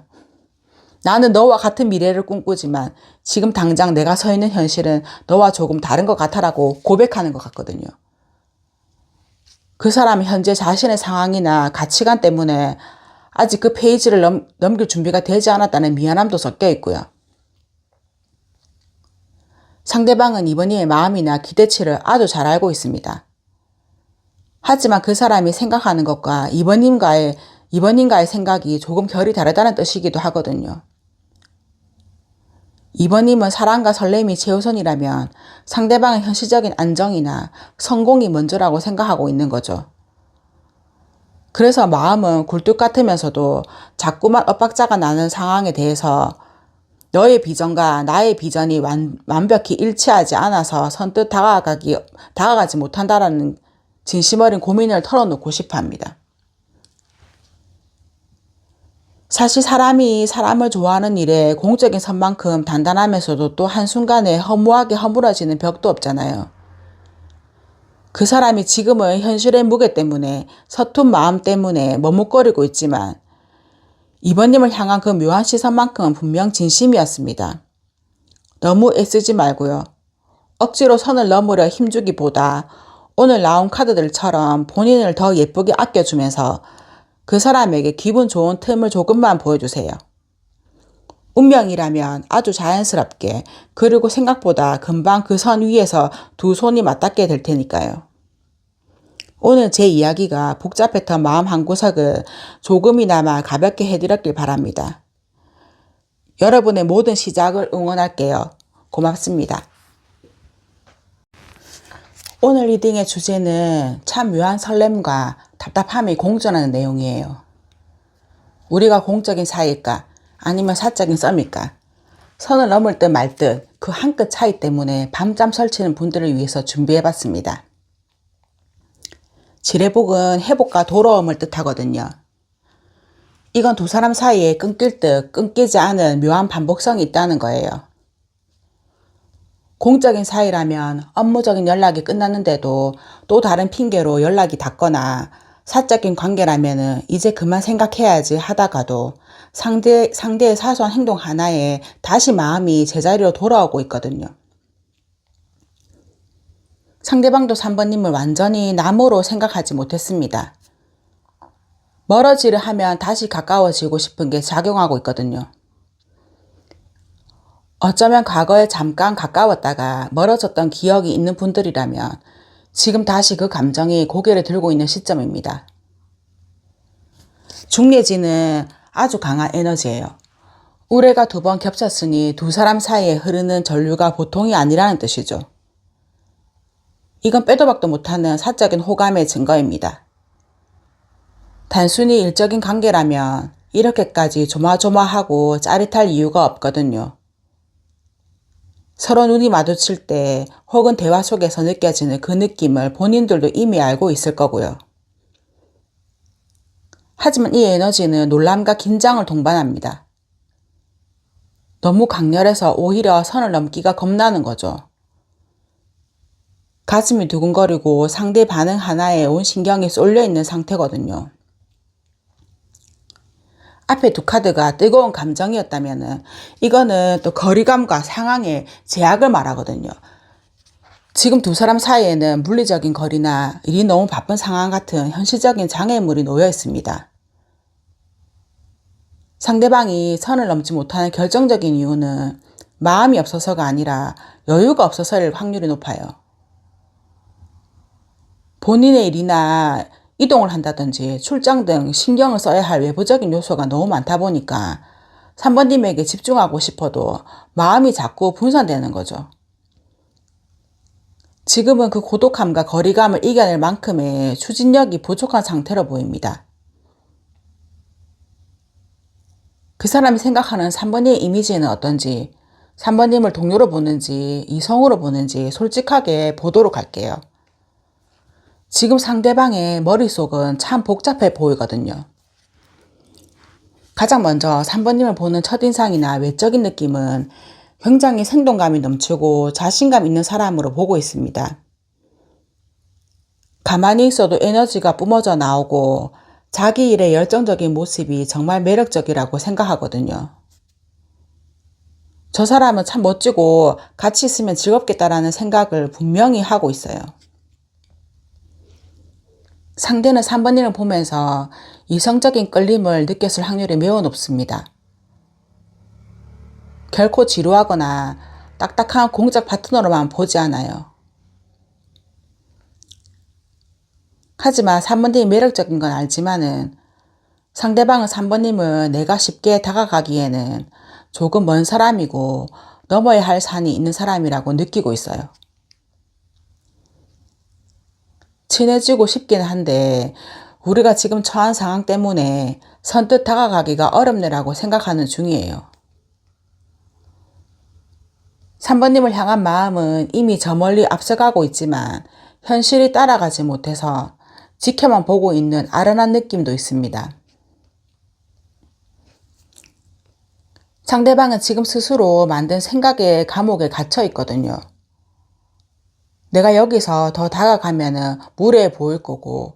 나는 너와 같은 미래를 꿈꾸지만 지금 당장 내가 서 있는 현실은 너와 조금 다른 것 같아라고 고백하는 것 같거든요. 그 사람이 현재 자신의 상황이나 가치관 때문에 아직 그 페이지를 넘길 준비가 되지 않았다는 미안함도 섞여 있고요. 상대방은 이번님의 마음이나 기대치를 아주 잘 알고 있습니다. 하지만 그 사람이 생각하는 것과 이번님과의 생각이 조금 결이 다르다는 뜻이기도 하거든요. 이번님은 사랑과 설렘이 최우선이라면 상대방은 현실적인 안정이나 성공이 먼저라고 생각하고 있는 거죠. 그래서 마음은 굴뚝 같으면서도 자꾸만 엇박자가 나는 상황에 대해서 너의 비전과 나의 비전이 완벽히 일치하지 않아서 선뜻 다가가지 못한다라는 진심 어린 고민을 털어놓고 싶어 합니다. 사실 사람이 사람을 좋아하는 일에 공적인 선만큼 단단하면서도 또 한순간에 허무하게 허물어지는 벽도 없잖아요. 그 사람이 지금은 현실의 무게 때문에 서툰 마음 때문에 머뭇거리고 있지만 이번님을 향한 그 묘한 시선만큼은 분명 진심이었습니다. 너무 애쓰지 말고요. 억지로 선을 넘으려 힘주기보다 오늘 나온 카드들처럼 본인을 더 예쁘게 아껴주면서 그 사람에게 기분 좋은 틈을 조금만 보여주세요. 운명이라면 아주 자연스럽게 그리고 생각보다 금방 그 선 위에서 두 손이 맞닿게 될 테니까요. 오늘 제 이야기가 복잡했던 마음 한구석을 조금이나마 가볍게 해드렸길 바랍니다. 여러분의 모든 시작을 응원할게요. 고맙습니다. 오늘 리딩의 주제는 참 묘한 설렘과 답답함이 공존하는 내용이에요. 우리가 공적인 사이일까? 아니면 사적인 썸일까? 선을 넘을 듯 말 듯 그 한 끗 차이 때문에 밤잠 설치는 분들을 위해서 준비해봤습니다. 지뢰복은 회복과 돌아옴을 뜻하거든요. 이건 두 사람 사이에 끊길 듯 끊기지 않은 묘한 반복성이 있다는 거예요. 공적인 사이라면 업무적인 연락이 끝났는데도 또 다른 핑계로 연락이 닿거나 사적인 관계라면 이제 그만 생각해야지 하다가도 상대의 사소한 행동 하나에 다시 마음이 제자리로 돌아오고 있거든요. 상대방도 3번님을 완전히 남으로 생각하지 못했습니다. 멀어지려 하면 다시 가까워지고 싶은 게 작용하고 있거든요. 어쩌면 과거에 잠깐 가까웠다가 멀어졌던 기억이 있는 분들이라면 지금 다시 그 감정이 고개를 들고 있는 시점입니다. 중례지는 아주 강한 에너지예요. 우레가 2번 겹쳤으니 두 사람 사이에 흐르는 전류가 보통이 아니라는 뜻이죠. 이건 빼도 박도 못하는 사적인 호감의 증거입니다. 단순히 일적인 관계라면 이렇게까지 조마조마하고 짜릿할 이유가 없거든요. 서로 눈이 마주칠 때 혹은 대화 속에서 느껴지는 그 느낌을 본인들도 이미 알고 있을 거고요. 하지만 이 에너지는 놀람과 긴장을 동반합니다. 너무 강렬해서 오히려 선을 넘기가 겁나는 거죠. 가슴이 두근거리고 상대 반응 하나에 온 신경이 쏠려 있는 상태거든요. 앞에 두 카드가 뜨거운 감정이었다면 이거는 또 거리감과 상황의 제약을 말하거든요. 지금 두 사람 사이에는 물리적인 거리나 일이 너무 바쁜 상황 같은 현실적인 장애물이 놓여 있습니다. 상대방이 선을 넘지 못하는 결정적인 이유는 마음이 없어서가 아니라 여유가 없어서일 확률이 높아요. 본인의 일이나 이동을 한다든지 출장 등 신경을 써야 할 외부적인 요소가 너무 많다 보니까 3번님에게 집중하고 싶어도 마음이 자꾸 분산되는 거죠. 지금은 그 고독함과 거리감을 이겨낼 만큼의 추진력이 부족한 상태로 보입니다. 그 사람이 생각하는 3번의 이미지는 어떤지, 3번님을 동료로 보는지 이성으로 보는지 솔직하게 보도록 할게요. 지금 상대방의 머릿속은 참 복잡해 보이거든요. 가장 먼저 3번님을 보는 첫인상이나 외적인 느낌은 굉장히 생동감이 넘치고 자신감 있는 사람으로 보고 있습니다. 가만히 있어도 에너지가 뿜어져 나오고 자기 일에 열정적인 모습이 정말 매력적이라고 생각하거든요. 저 사람은 참 멋지고 같이 있으면 즐겁겠다라는 생각을 분명히 하고 있어요. 상대는 3번님을 보면서 이성적인 끌림을 느꼈을 확률이 매우 높습니다. 결코 지루하거나 딱딱한 공적 파트너로만 보지 않아요. 하지만 3번님이 매력적인 건 알지만은 상대방은 3번님을 내가 쉽게 다가가기에는 조금 먼 사람이고 넘어야 할 산이 있는 사람이라고 느끼고 있어요. 친해지고 싶긴 한데 우리가 지금 처한 상황 때문에 선뜻 다가가기가 어렵네라고 생각하는 중이에요. 3번님을 향한 마음은 이미 저 멀리 앞서가고 있지만 현실이 따라가지 못해서 지켜만 보고 있는 아련한 느낌도 있습니다. 상대방은 지금 스스로 만든 생각의 감옥에 갇혀 있거든요. 내가 여기서 더 다가가면 무례해 보일 거고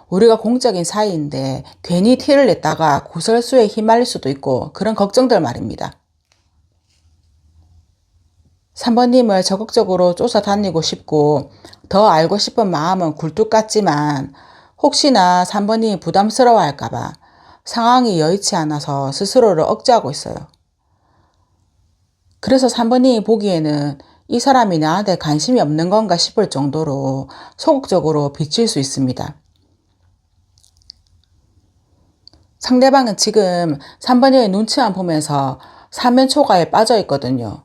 우리가 공적인 사이인데 괜히 티를 냈다가 구설수에 휘말릴 수도 있고 그런 걱정들 말입니다. 3번님을 적극적으로 쫓아다니고 싶고 더 알고 싶은 마음은 굴뚝 같지만 혹시나 3번님이 부담스러워 할까봐 상황이 여의치 않아서 스스로를 억제하고 있어요. 그래서 3번님이 보기에는 이 사람이 나한테 관심이 없는 건가 싶을 정도로 소극적으로 비칠 수 있습니다. 상대방은 지금 3번님의 눈치만 보면서 사면초가에 빠져 있거든요.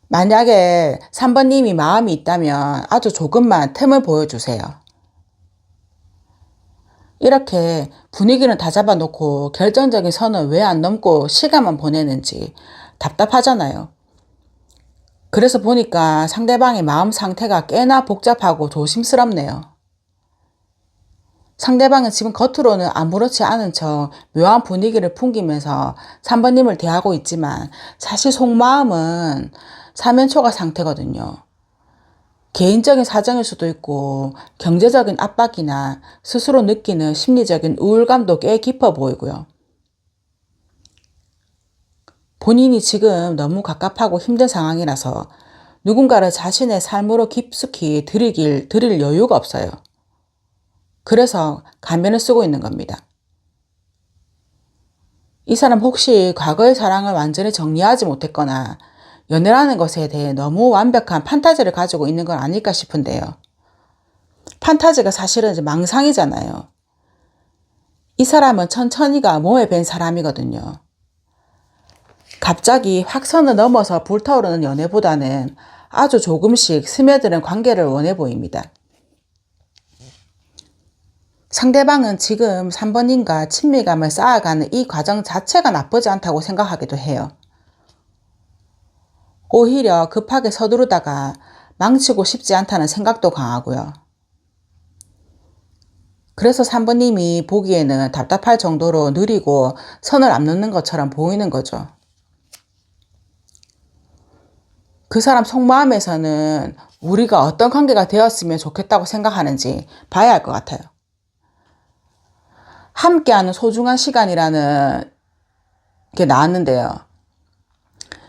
만약에 3번님이 마음이 있다면 아주 조금만 틈을 보여주세요. 이렇게 분위기는 다 잡아놓고 결정적인 선을 왜 안 넘고 시간만 보내는지 답답하잖아요. 그래서 보니까 상대방의 마음 상태가 꽤나 복잡하고 조심스럽네요. 상대방은 지금 겉으로는 아무렇지 않은 척 묘한 분위기를 풍기면서 3번님을 대하고 있지만 사실 속마음은 사면초가 상태거든요. 개인적인 사정일 수도 있고 경제적인 압박이나 스스로 느끼는 심리적인 우울감도 꽤 깊어 보이고요. 본인이 지금 너무 갑갑하고 힘든 상황이라서 누군가를 자신의 삶으로 깊숙이 들일 여유가 없어요. 그래서 가면을 쓰고 있는 겁니다. 이 사람 혹시 과거의 사랑을 완전히 정리하지 못했거나 연애라는 것에 대해 너무 완벽한 판타지를 가지고 있는 건 아닐까 싶은데요. 판타지가 사실은 이제 망상이잖아요. 이 사람은 천천히가 몸에 밴 사람이거든요. 갑자기 확선을 넘어서 불타오르는 연애보다는 아주 조금씩 스며드는 관계를 원해 보입니다. 상대방은 지금 3번님과 친밀감을 쌓아가는 이 과정 자체가 나쁘지 않다고 생각하기도 해요. 오히려 급하게 서두르다가 망치고 싶지 않다는 생각도 강하고요. 그래서 3번님이 보기에는 답답할 정도로 느리고 선을 안 넘는 것처럼 보이는 거죠. 그 사람 속마음에서는 우리가 어떤 관계가 되었으면 좋겠다고 생각하는지 봐야 할 것 같아요. 함께하는 소중한 시간이라는 게 나왔는데요.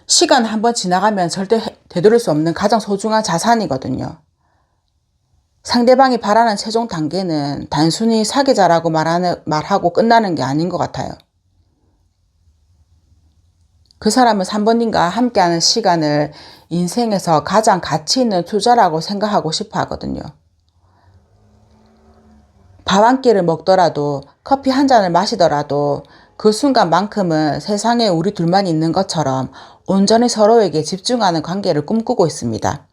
시간 한번 지나가면 절대 되돌릴 수 없는 가장 소중한 자산이거든요. 상대방이 바라는 최종 단계는 단순히 사귀자라고 말하고 끝나는 게 아닌 것 같아요. 그 사람은 3번님과 함께하는 시간을 인생에서 가장 가치 있는 투자라고 생각하고 싶어 하거든요. 밥 한 끼를 먹더라도 커피 한 잔을 마시더라도 그 순간만큼은 세상에 우리 둘만 있는 것처럼 온전히 서로에게 집중하는 관계를 꿈꾸고 있습니다.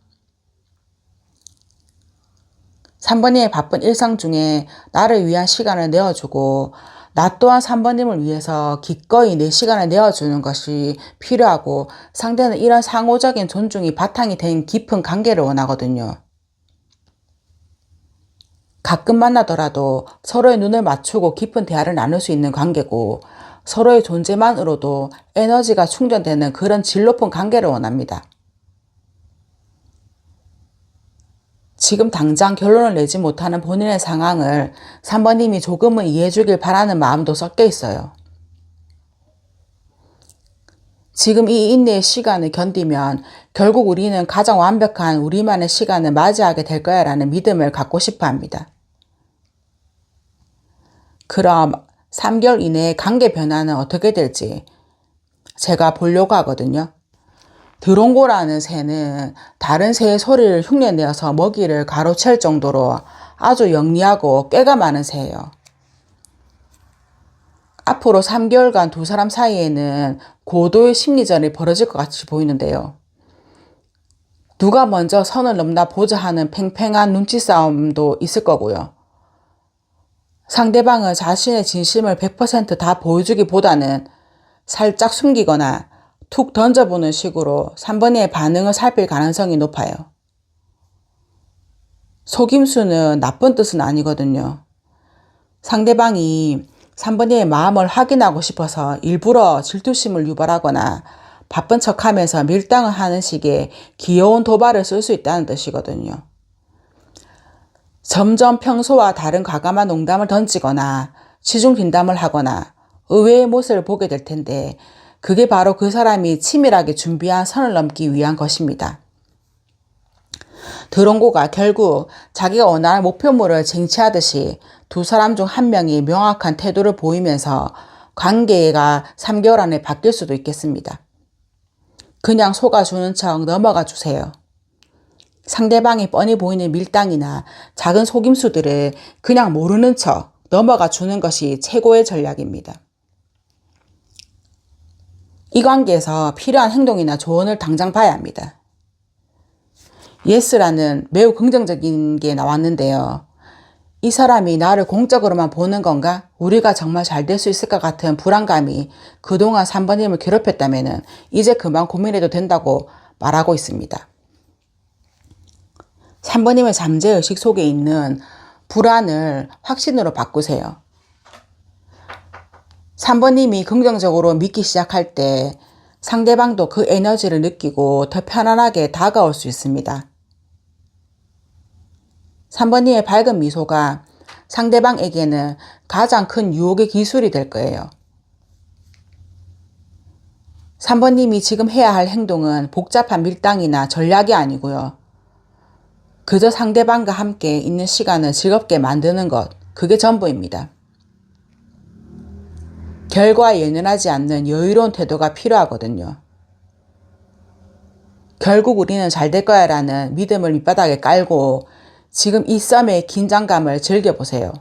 3번님의 바쁜 일상 중에 나를 위한 시간을 내어주고 나 또한 3번님을 위해서 기꺼이 내 시간을 내어주는 것이 필요하고 상대는 이런 상호적인 존중이 바탕이 된 깊은 관계를 원하거든요. 가끔 만나더라도 서로의 눈을 맞추고 깊은 대화를 나눌 수 있는 관계고 서로의 존재만으로도 에너지가 충전되는 그런 질 높은 관계를 원합니다. 지금 당장 결론을 내지 못하는 본인의 상황을 3번님이 조금은 이해해 주길 바라는 마음도 섞여 있어요. 지금 이 인내의 시간을 견디면 결국 우리는 가장 완벽한 우리만의 시간을 맞이하게 될 거야 라는 믿음을 갖고 싶어 합니다. 그럼 3개월 이내에 관계 변화는 어떻게 될지 제가 보려고 하거든요. 드론고라는 새는 다른 새의 소리를 흉내내어서 먹이를 가로챌 정도로 아주 영리하고 꾀가 많은 새예요. 앞으로 3개월간 두 사람 사이에는 고도의 심리전이 벌어질 것 같이 보이는데요. 누가 먼저 선을 넘나 보자 하는 팽팽한 눈치 싸움도 있을 거고요. 상대방은 자신의 진심을 100% 보여주기보다는 살짝 숨기거나 툭 던져보는 식으로 3번의 반응을 살필 가능성이 높아요. 속임수는 나쁜 뜻은 아니거든요. 상대방이 3번의 마음을 확인하고 싶어서 일부러 질투심을 유발하거나 바쁜 척하면서 밀당을 하는 식의 귀여운 도발을 쓸 수 있다는 뜻이거든요. 점점 평소와 다른 과감한 농담을 던지거나 시중 빈담을 하거나 의외의 모습을 보게 될 텐데 그게 바로 그 사람이 치밀하게 준비한 선을 넘기 위한 것입니다. 드론고가 결국 자기가 원하는 목표물을 쟁취하듯이 두 사람 중 한 명이 명확한 태도를 보이면서 관계가 3개월 안에 바뀔 수도 있겠습니다. 그냥 속아주는 척 넘어가 주세요. 상대방이 뻔히 보이는 밀당이나 작은 속임수들을 그냥 모르는 척 넘어가 주는 것이 최고의 전략입니다. 이 관계에서 필요한 행동이나 조언을 당장 봐야 합니다. 예스라는 매우 긍정적인 게 나왔는데요. 이 사람이 나를 공적으로만 보는 건가? 우리가 정말 잘 될 수 있을 것 같은 불안감이 그동안 3번님을 괴롭혔다면 이제 그만 고민해도 된다고 말하고 있습니다. 3번님의 잠재의식 속에 있는 불안을 확신으로 바꾸세요. 3번님이 긍정적으로 믿기 시작할 때 상대방도 그 에너지를 느끼고 더 편안하게 다가올 수 있습니다. 3번님의 밝은 미소가 상대방에게는 가장 큰 유혹의 기술이 될 거예요. 3번님이 지금 해야 할 행동은 복잡한 밀당이나 전략이 아니고요. 그저 상대방과 함께 있는 시간을 즐겁게 만드는 것, 그게 전부입니다. 결과에 연연하지 않는 여유로운 태도가 필요하거든요. 결국 우리는 잘 될 거야 라는 믿음을 밑바닥에 깔고 지금 이 썸의 긴장감을 즐겨보세요.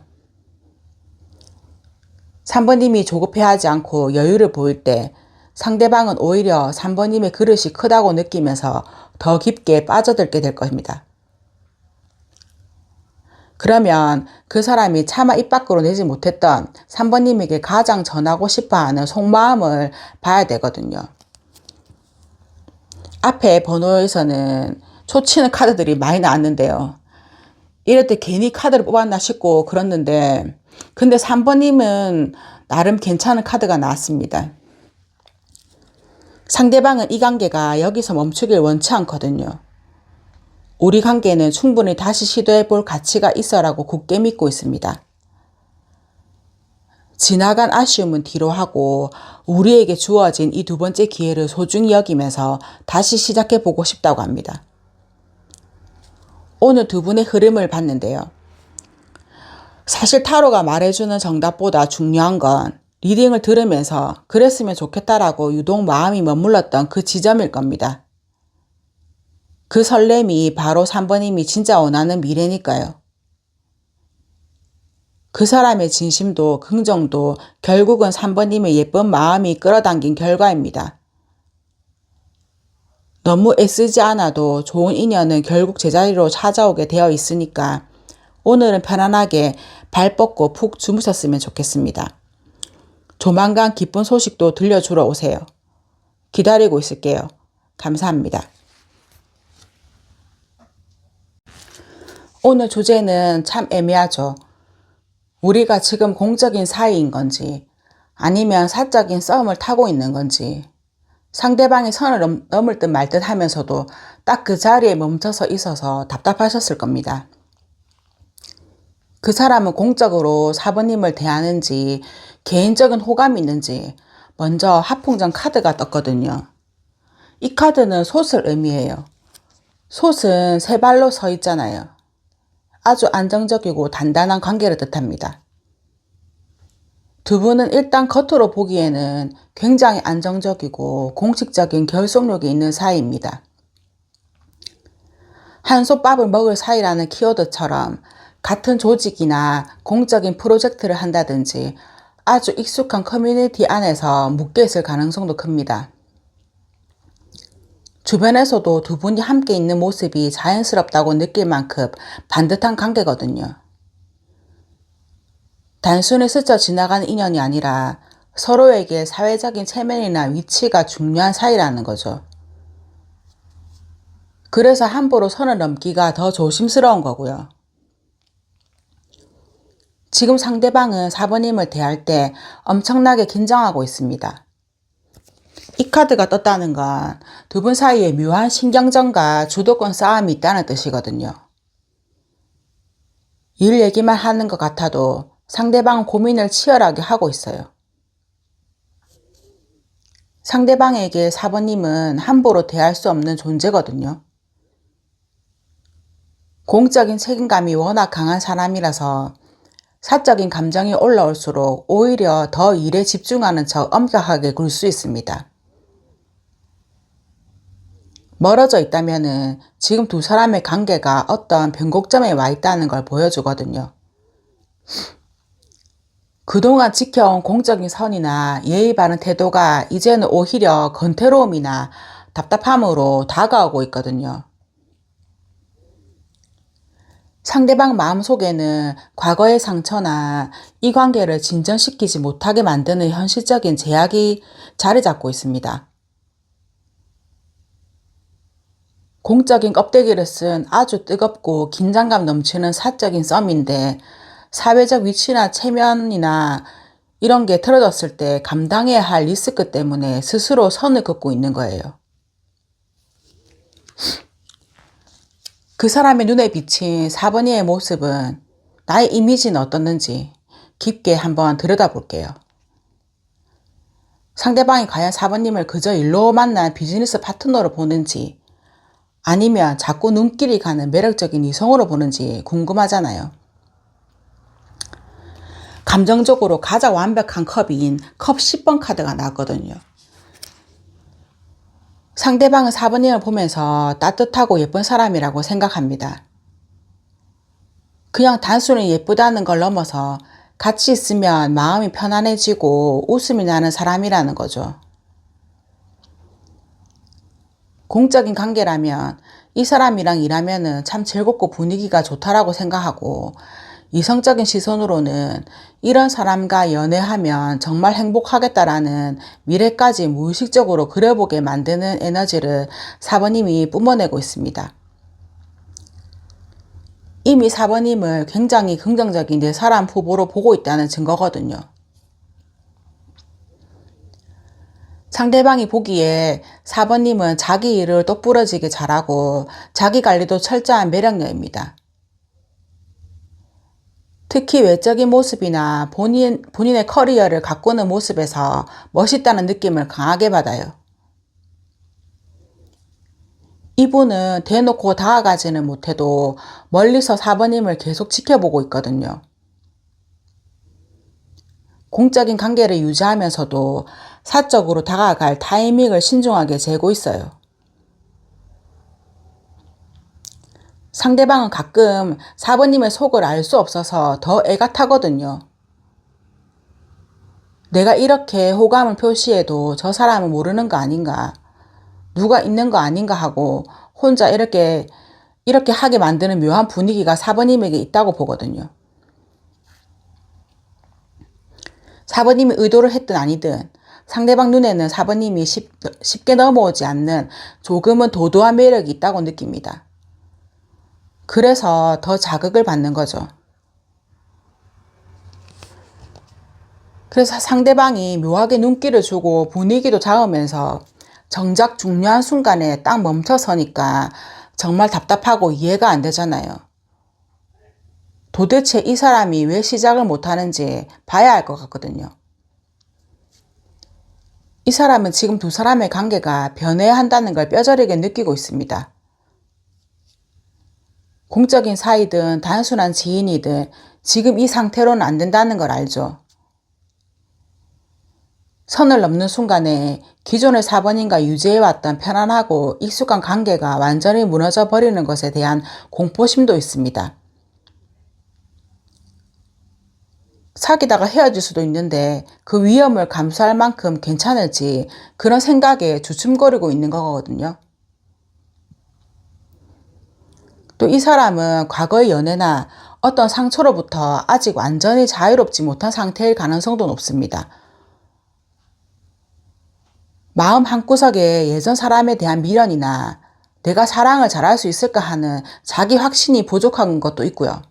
3번님이 조급해하지 않고 여유를 보일 때 상대방은 오히려 3번님의 그릇이 크다고 느끼면서 더 깊게 빠져들게 될 겁니다. 그러면 그 사람이 차마 입 밖으로 내지 못했던 3번님에게 가장 전하고 싶어하는 속마음을 봐야 되거든요. 앞에 번호에서는 초치는 카드들이 많이 나왔는데요. 이럴 때 괜히 카드를 뽑았나 싶고 그랬는데 근데 3번님은 나름 괜찮은 카드가 나왔습니다. 상대방은 이 관계가 여기서 멈추길 원치 않거든요. 우리 관계는 충분히 다시 시도해 볼 가치가 있어라고 굳게 믿고 있습니다. 지나간 아쉬움은 뒤로 하고 우리에게 주어진 이 두 번째 기회를 소중히 여기면서 다시 시작해 보고 싶다고 합니다. 오늘 두 분의 흐름을 봤는데요. 사실 타로가 말해주는 정답보다 중요한 건 리딩을 들으면서 그랬으면 좋겠다라고 유독 마음이 머물렀던 그 지점일 겁니다. 그 설렘이 바로 3번님이 진짜 원하는 미래니까요. 그 사람의 진심도 긍정도 결국은 3번님의 예쁜 마음이 끌어당긴 결과입니다. 너무 애쓰지 않아도 좋은 인연은 결국 제자리로 찾아오게 되어 있으니까 오늘은 편안하게 발 뻗고 푹 주무셨으면 좋겠습니다. 조만간 기쁜 소식도 들려주러 오세요. 기다리고 있을게요. 감사합니다. 오늘 주제는 참 애매하죠. 우리가 지금 공적인 사이인 건지 아니면 사적인 썸을 타고 있는 건지 상대방이 선을 넘을 듯 말 듯 하면서도 딱 그 자리에 멈춰서 있어서 답답하셨을 겁니다. 그 사람은 공적으로 4번님을 대하는지 개인적인 호감이 있는지 먼저 하풍전 카드가 떴거든요. 이 카드는 솥을 의미해요. 솥은 세 발로 서 있잖아요. 아주 안정적이고 단단한 관계를 뜻합니다. 두 분은 일단 겉으로 보기에는 굉장히 안정적이고 공식적인 결속력이 있는 사이입니다. 한솥밥을 먹을 사이라는 키워드처럼 같은 조직이나 공적인 프로젝트를 한다든지 아주 익숙한 커뮤니티 안에서 묶여 있을 가능성도 큽니다. 주변에서도 두 분이 함께 있는 모습이 자연스럽다고 느낄 만큼 반듯한 관계거든요. 단순히 스쳐 지나가는 인연이 아니라 서로에게 사회적인 체면이나 위치가 중요한 사이라는 거죠. 그래서 함부로 선을 넘기가 더 조심스러운 거고요. 지금 상대방은 4번님을 대할 때 엄청나게 긴장하고 있습니다. 이 카드가 떴다는 건 두 분 사이에 묘한 신경전과 주도권 싸움이 있다는 뜻이거든요. 일 얘기만 하는 것 같아도 상대방은 고민을 치열하게 하고 있어요. 상대방에게 4번님은 함부로 대할 수 없는 존재거든요. 공적인 책임감이 워낙 강한 사람이라서 사적인 감정이 올라올수록 오히려 더 일에 집중하는 척 엄격하게 굴 수 있습니다. 멀어져 있다면은 지금 두 사람의 관계가 어떤 변곡점에 와 있다는 걸 보여주거든요. 그동안 지켜온 공적인 선이나 예의 바른 태도가 이제는 오히려 건태로움이나 답답함으로 다가오고 있거든요. 상대방 마음속에는 과거의 상처나 이 관계를 진전시키지 못하게 만드는 현실적인 제약이 자리 잡고 있습니다. 공적인 껍데기를 쓴 아주 뜨겁고 긴장감 넘치는 사적인 썸인데 사회적 위치나 체면이나 이런 게 틀어졌을 때 감당해야 할 리스크 때문에 스스로 선을 긋고 있는 거예요. 그 사람의 눈에 비친 4번이의 모습은 나의 이미지는 어떻는지 깊게 한번 들여다볼게요. 상대방이 과연 4번님을 그저 일로 만난 비즈니스 파트너로 보는지 아니면 자꾸 눈길이 가는 매력적인 이성으로 보는지 궁금하잖아요. 감정적으로 가장 완벽한 컵인 컵 10번 카드가 나왔거든요. 상대방은 4번님을 보면서 따뜻하고 예쁜 사람이라고 생각합니다. 그냥 단순히 예쁘다는 걸 넘어서 같이 있으면 마음이 편안해지고 웃음이 나는 사람이라는 거죠. 공적인 관계라면 이 사람이랑 일하면 참 즐겁고 분위기가 좋다라고 생각하고 이성적인 시선으로는 이런 사람과 연애하면 정말 행복하겠다라는 미래까지 무의식적으로 그려보게 만드는 에너지를 4번님이 뿜어내고 있습니다. 이미 4번님을 굉장히 긍정적인 내 사람 후보로 보고 있다는 증거거든요. 상대방이 보기에 4번님은 자기 일을 똑부러지게 잘하고 자기 관리도 철저한 매력녀입니다. 특히 외적인 모습이나 본인의 커리어를 가꾸는 모습에서 멋있다는 느낌을 강하게 받아요. 이분은 대놓고 다가가지는 못해도 멀리서 4번님을 계속 지켜보고 있거든요. 공적인 관계를 유지하면서도 사적으로 다가갈 타이밍을 신중하게 재고 있어요. 상대방은 가끔 4번님의 속을 알 수 없어서 더 애가 타거든요. 내가 이렇게 호감을 표시해도 저 사람은 모르는 거 아닌가, 누가 있는 거 아닌가 하고 혼자 이렇게 하게 만드는 묘한 분위기가 4번님에게 있다고 보거든요. 4번님이 의도를 했든 아니든 상대방 눈에는 4번님이 쉽게 넘어오지 않는 조금은 도도한 매력이 있다고 느낍니다. 그래서 더 자극을 받는 거죠. 그래서 상대방이 묘하게 눈길을 주고 분위기도 잡으면서 정작 중요한 순간에 딱 멈춰서니까 정말 답답하고 이해가 안 되잖아요. 도대체 이 사람이 왜 시작을 못하는지 봐야 할 것 같거든요. 이 사람은 지금 두 사람의 관계가 변해야 한다는 걸 뼈저리게 느끼고 있습니다. 공적인 사이든 단순한 지인이든 지금 이 상태로는 안 된다는 걸 알죠. 선을 넘는 순간에 기존의 4번님과 유지해왔던 편안하고 익숙한 관계가 완전히 무너져 버리는 것에 대한 공포심도 있습니다. 사귀다가 헤어질 수도 있는데 그 위험을 감수할 만큼 괜찮을지 그런 생각에 주춤거리고 있는 거거든요. 또 이 사람은 과거의 연애나 어떤 상처로부터 아직 완전히 자유롭지 못한 상태일 가능성도 높습니다. 마음 한구석에 예전 사람에 대한 미련이나 내가 사랑을 잘할 수 있을까 하는 자기 확신이 부족한 것도 있고요.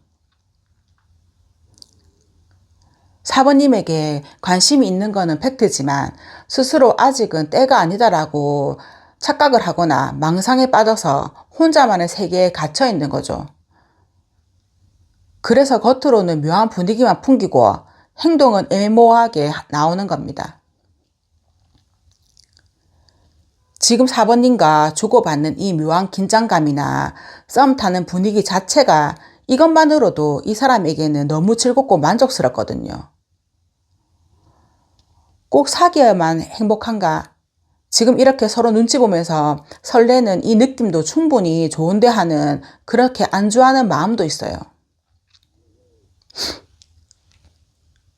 4번님에게 관심이 있는 거는 팩트지만 스스로 아직은 때가 아니다라고 착각을 하거나 망상에 빠져서 혼자만의 세계에 갇혀 있는 거죠. 그래서 겉으로는 묘한 분위기만 풍기고 행동은 애매모호하게 나오는 겁니다. 지금 4번님과 주고받는 이 묘한 긴장감이나 썸 타는 분위기 자체가 이것만으로도 이 사람에게는 너무 즐겁고 만족스럽거든요. 꼭 사귀어야만 행복한가? 지금 이렇게 서로 눈치 보면서 설레는 이 느낌도 충분히 좋은데 하는 그렇게 안주하는 마음도 있어요.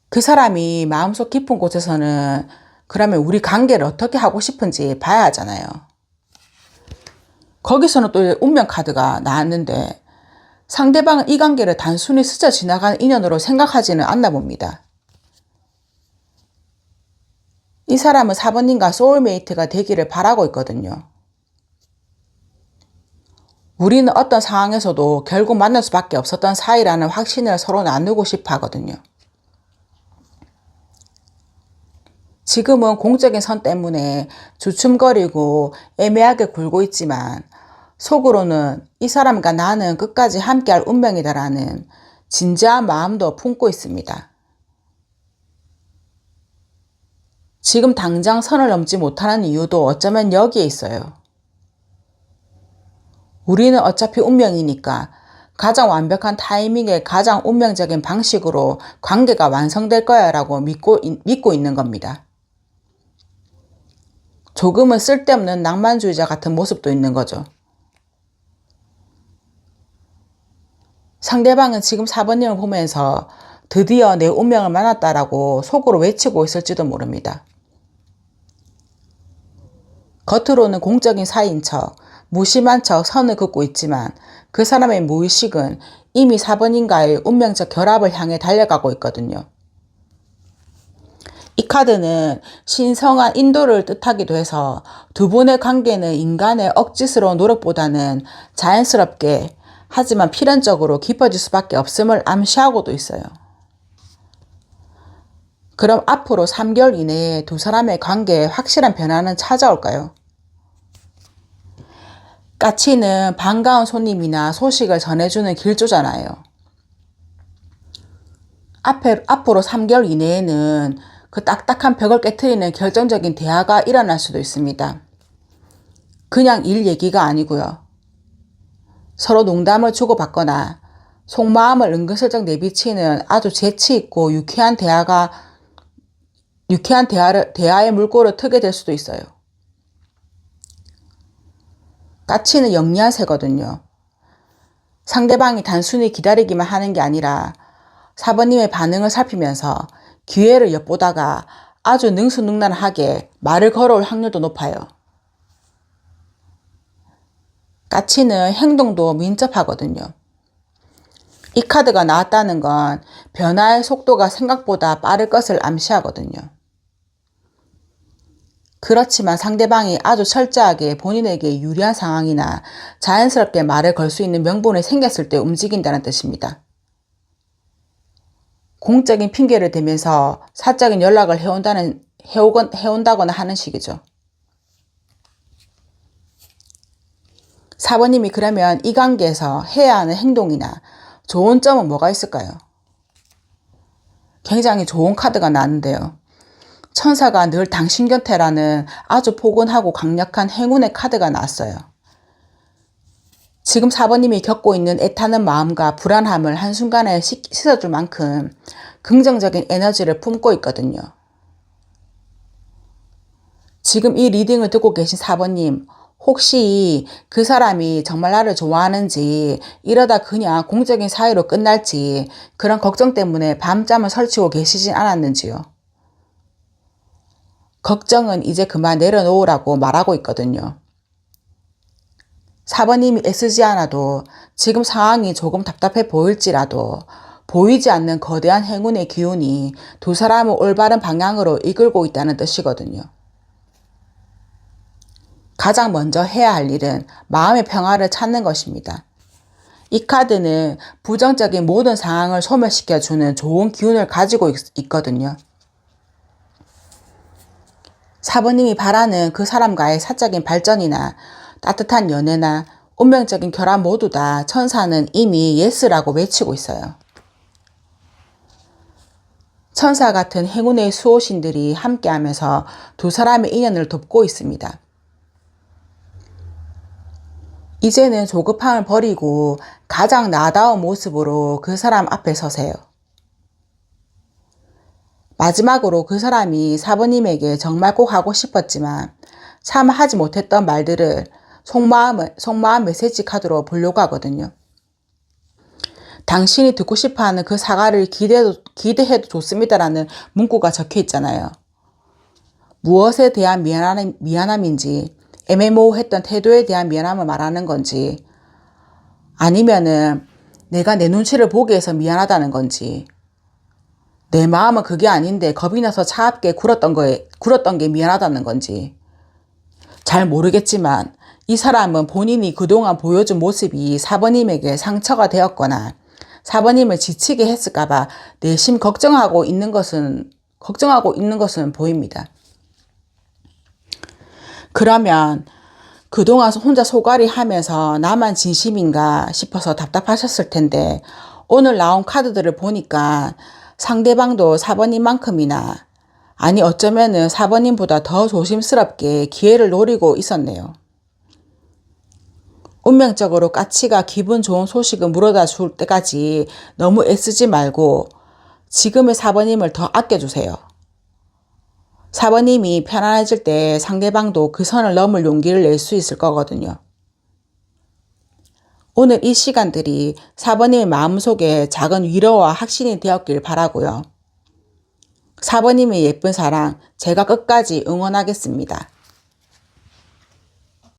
그 사람이 마음속 깊은 곳에서는 그러면 우리 관계를 어떻게 하고 싶은지 봐야 하잖아요. 거기서는 또 운명 카드가 나왔는데 상대방은 이 관계를 단순히 스쳐 지나가는 인연으로 생각하지는 않나 봅니다. 이 사람은 4번님과 소울메이트가 되기를 바라고 있거든요. 우리는 어떤 상황에서도 결국 만날 수밖에 없었던 사이라는 확신을 서로 나누고 싶어 하거든요. 지금은 공적인 선 때문에 주춤거리고 애매하게 굴고 있지만 속으로는 이 사람과 나는 끝까지 함께할 운명이다라는 진지한 마음도 품고 있습니다. 지금 당장 선을 넘지 못하는 이유도 어쩌면 여기에 있어요. 우리는 어차피 운명이니까 가장 완벽한 타이밍에 가장 운명적인 방식으로 관계가 완성될 거야 라고 믿고 있는 겁니다. 조금은 쓸데없는 낭만주의자 같은 모습도 있는 거죠. 상대방은 지금 4번님을 보면서 드디어 내 운명을 만났다라고 속으로 외치고 있을지도 모릅니다. 겉으로는 공적인 사이인 척, 무심한 척 선을 긋고 있지만 그 사람의 무의식은 이미 4번인가의 운명적 결합을 향해 달려가고 있거든요. 이 카드는 신성한 인도를 뜻하기도 해서 두 분의 관계는 인간의 억지스러운 노력보다는 자연스럽게 하지만 필연적으로 깊어질 수밖에 없음을 암시하고도 있어요. 그럼 앞으로 3개월 이내에 두 사람의 관계에 확실한 변화는 찾아올까요? 까치는 반가운 손님이나 소식을 전해주는 길조잖아요. 앞으로 3개월 이내에는 그 딱딱한 벽을 깨트리는 결정적인 대화가 일어날 수도 있습니다. 그냥 일 얘기가 아니고요. 서로 농담을 주고받거나 속마음을 은근슬쩍 내비치는 아주 재치있고 유쾌한 대화의 물꼬를 트게 될 수도 있어요. 까치는 영리한 새거든요. 상대방이 단순히 기다리기만 하는 게 아니라 4번님의 반응을 살피면서 기회를 엿보다가 아주 능수능란하게 말을 걸어올 확률도 높아요. 까치는 행동도 민첩하거든요. 이 카드가 나왔다는 건 변화의 속도가 생각보다 빠를 것을 암시하거든요. 그렇지만 상대방이 아주 철저하게 본인에게 유리한 상황이나 자연스럽게 말을 걸 수 있는 명분이 생겼을 때 움직인다는 뜻입니다. 공적인 핑계를 대면서 사적인 연락을 해온다거나 하는 식이죠. 4번님이 그러면 이 관계에서 해야 하는 행동이나 좋은 점은 뭐가 있을까요? 굉장히 좋은 카드가 나왔는데요. 천사가 늘 당신 곁에라는 아주 포근하고 강력한 행운의 카드가 나왔어요. 지금 4번님이 겪고 있는 애타는 마음과 불안함을 한순간에 씻어줄 만큼 긍정적인 에너지를 품고 있거든요. 지금 이 리딩을 듣고 계신 4번님, 혹시 그 사람이 정말 나를 좋아하는지, 이러다 그냥 공적인 사이로 끝날지 그런 걱정 때문에 밤잠을 설치고 계시진 않았는지요? 걱정은 이제 그만 내려놓으라고 말하고 있거든요. 4번님이 애쓰지 않아도 지금 상황이 조금 답답해 보일지라도 보이지 않는 거대한 행운의 기운이 두 사람을 올바른 방향으로 이끌고 있다는 뜻이거든요. 가장 먼저 해야 할 일은 마음의 평화를 찾는 것입니다. 이 카드는 부정적인 모든 상황을 소멸시켜주는 좋은 기운을 가지고 있거든요. 4번님이 바라는 그 사람과의 사적인 발전이나 따뜻한 연애나 운명적인 결합 모두 다 천사는 이미 예스라고 외치고 있어요. 천사 같은 행운의 수호신들이 함께하면서 두 사람의 인연을 돕고 있습니다. 이제는 조급함을 버리고 가장 나다운 모습으로 그 사람 앞에 서세요. 마지막으로 그 사람이 4번님에게 정말 꼭 하고 싶었지만 참 하지 못했던 말들을 속마음 메시지 카드로 보려고 하거든요. 당신이 듣고 싶어하는 그 사과를 기대해도 좋습니다라는 문구가 적혀 있잖아요. 무엇에 대한 미안함인지, 애매모호했던 태도에 대한 미안함을 말하는 건지, 아니면은 내가 내 눈치를 보게 해서 미안하다는 건지, 내 마음은 그게 아닌데 겁이 나서 차갑게 굴었던 게 미안하다는 건지 잘 모르겠지만 이 사람은 본인이 그동안 보여준 모습이 4번님에게 상처가 되었거나 4번님을 지치게 했을까봐 내심 걱정하고 있는 것은 보입니다. 그러면 그동안 혼자 소갈이 하면서 나만 진심인가 싶어서 답답하셨을 텐데 오늘 나온 카드들을 보니까 상대방도 4번님만큼이나 아니 어쩌면은 4번님보다 더 조심스럽게 기회를 노리고 있었네요. 운명적으로 까치가 기분 좋은 소식을 물어다 줄 때까지 너무 애쓰지 말고 지금의 4번님을 더 아껴주세요. 4번님이 편안해질 때 상대방도 그 선을 넘을 용기를 낼 수 있을 거거든요. 오늘 이 시간들이 4번님의 마음속에 작은 위로와 확신이 되었길 바라고요. 4번님의 예쁜 사랑 제가 끝까지 응원하겠습니다.